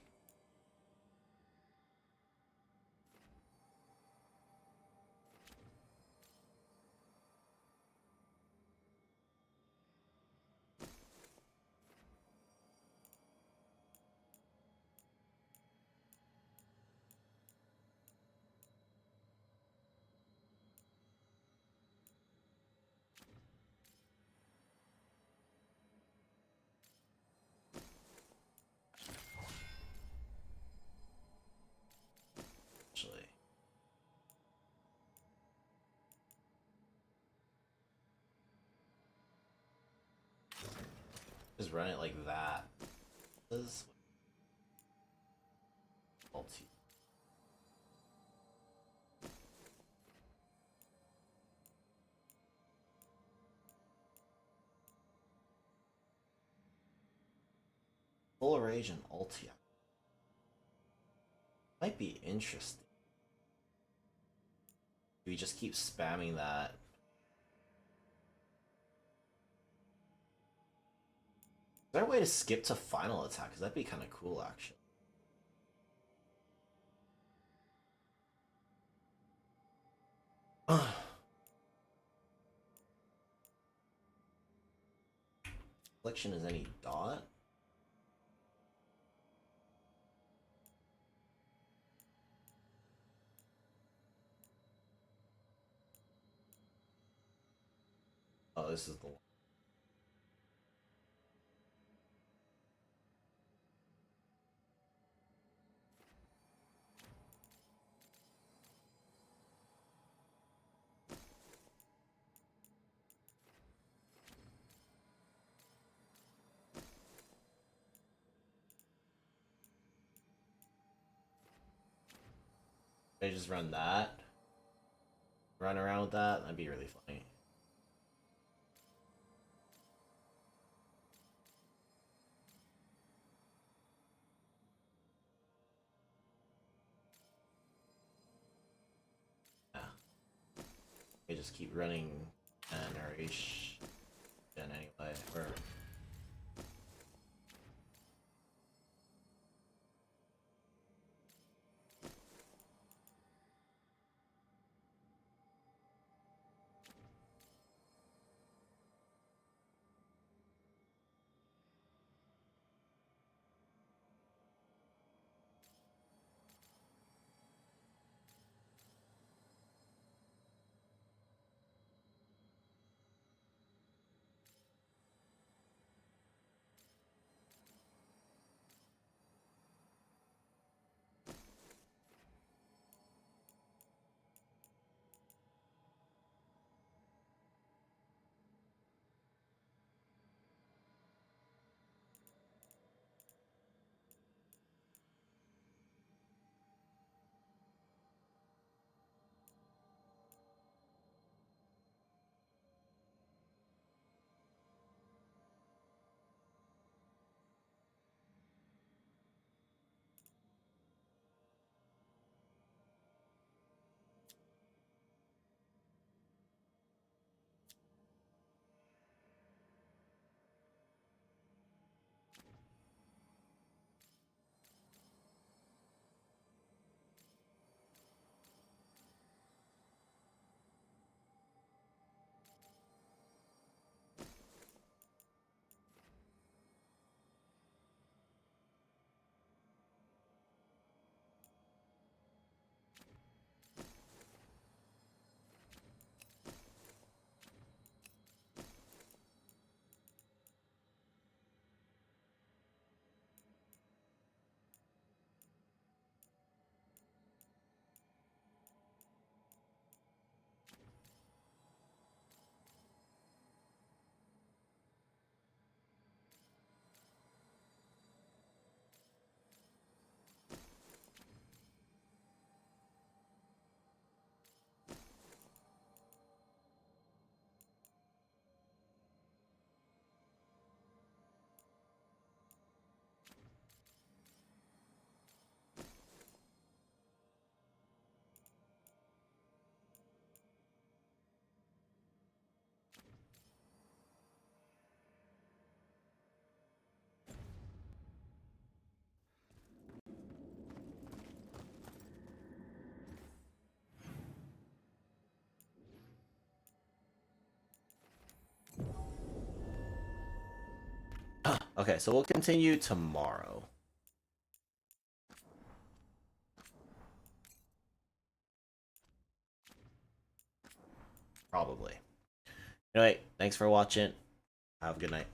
A: Just run it like that. Multi. Full rage and ulti. Might be interesting. We just keep spamming that. Is there a way to skip to final attack? Because that'd be kind of cool, actually. Affliction is any dot? Oh, this is the one. They just run that. Run around with that. That'd be really funny. Yeah. They just keep running and or ish. Then anyway, or. Okay, so we'll continue tomorrow. Probably. Anyway, thanks for watching. Have a good night.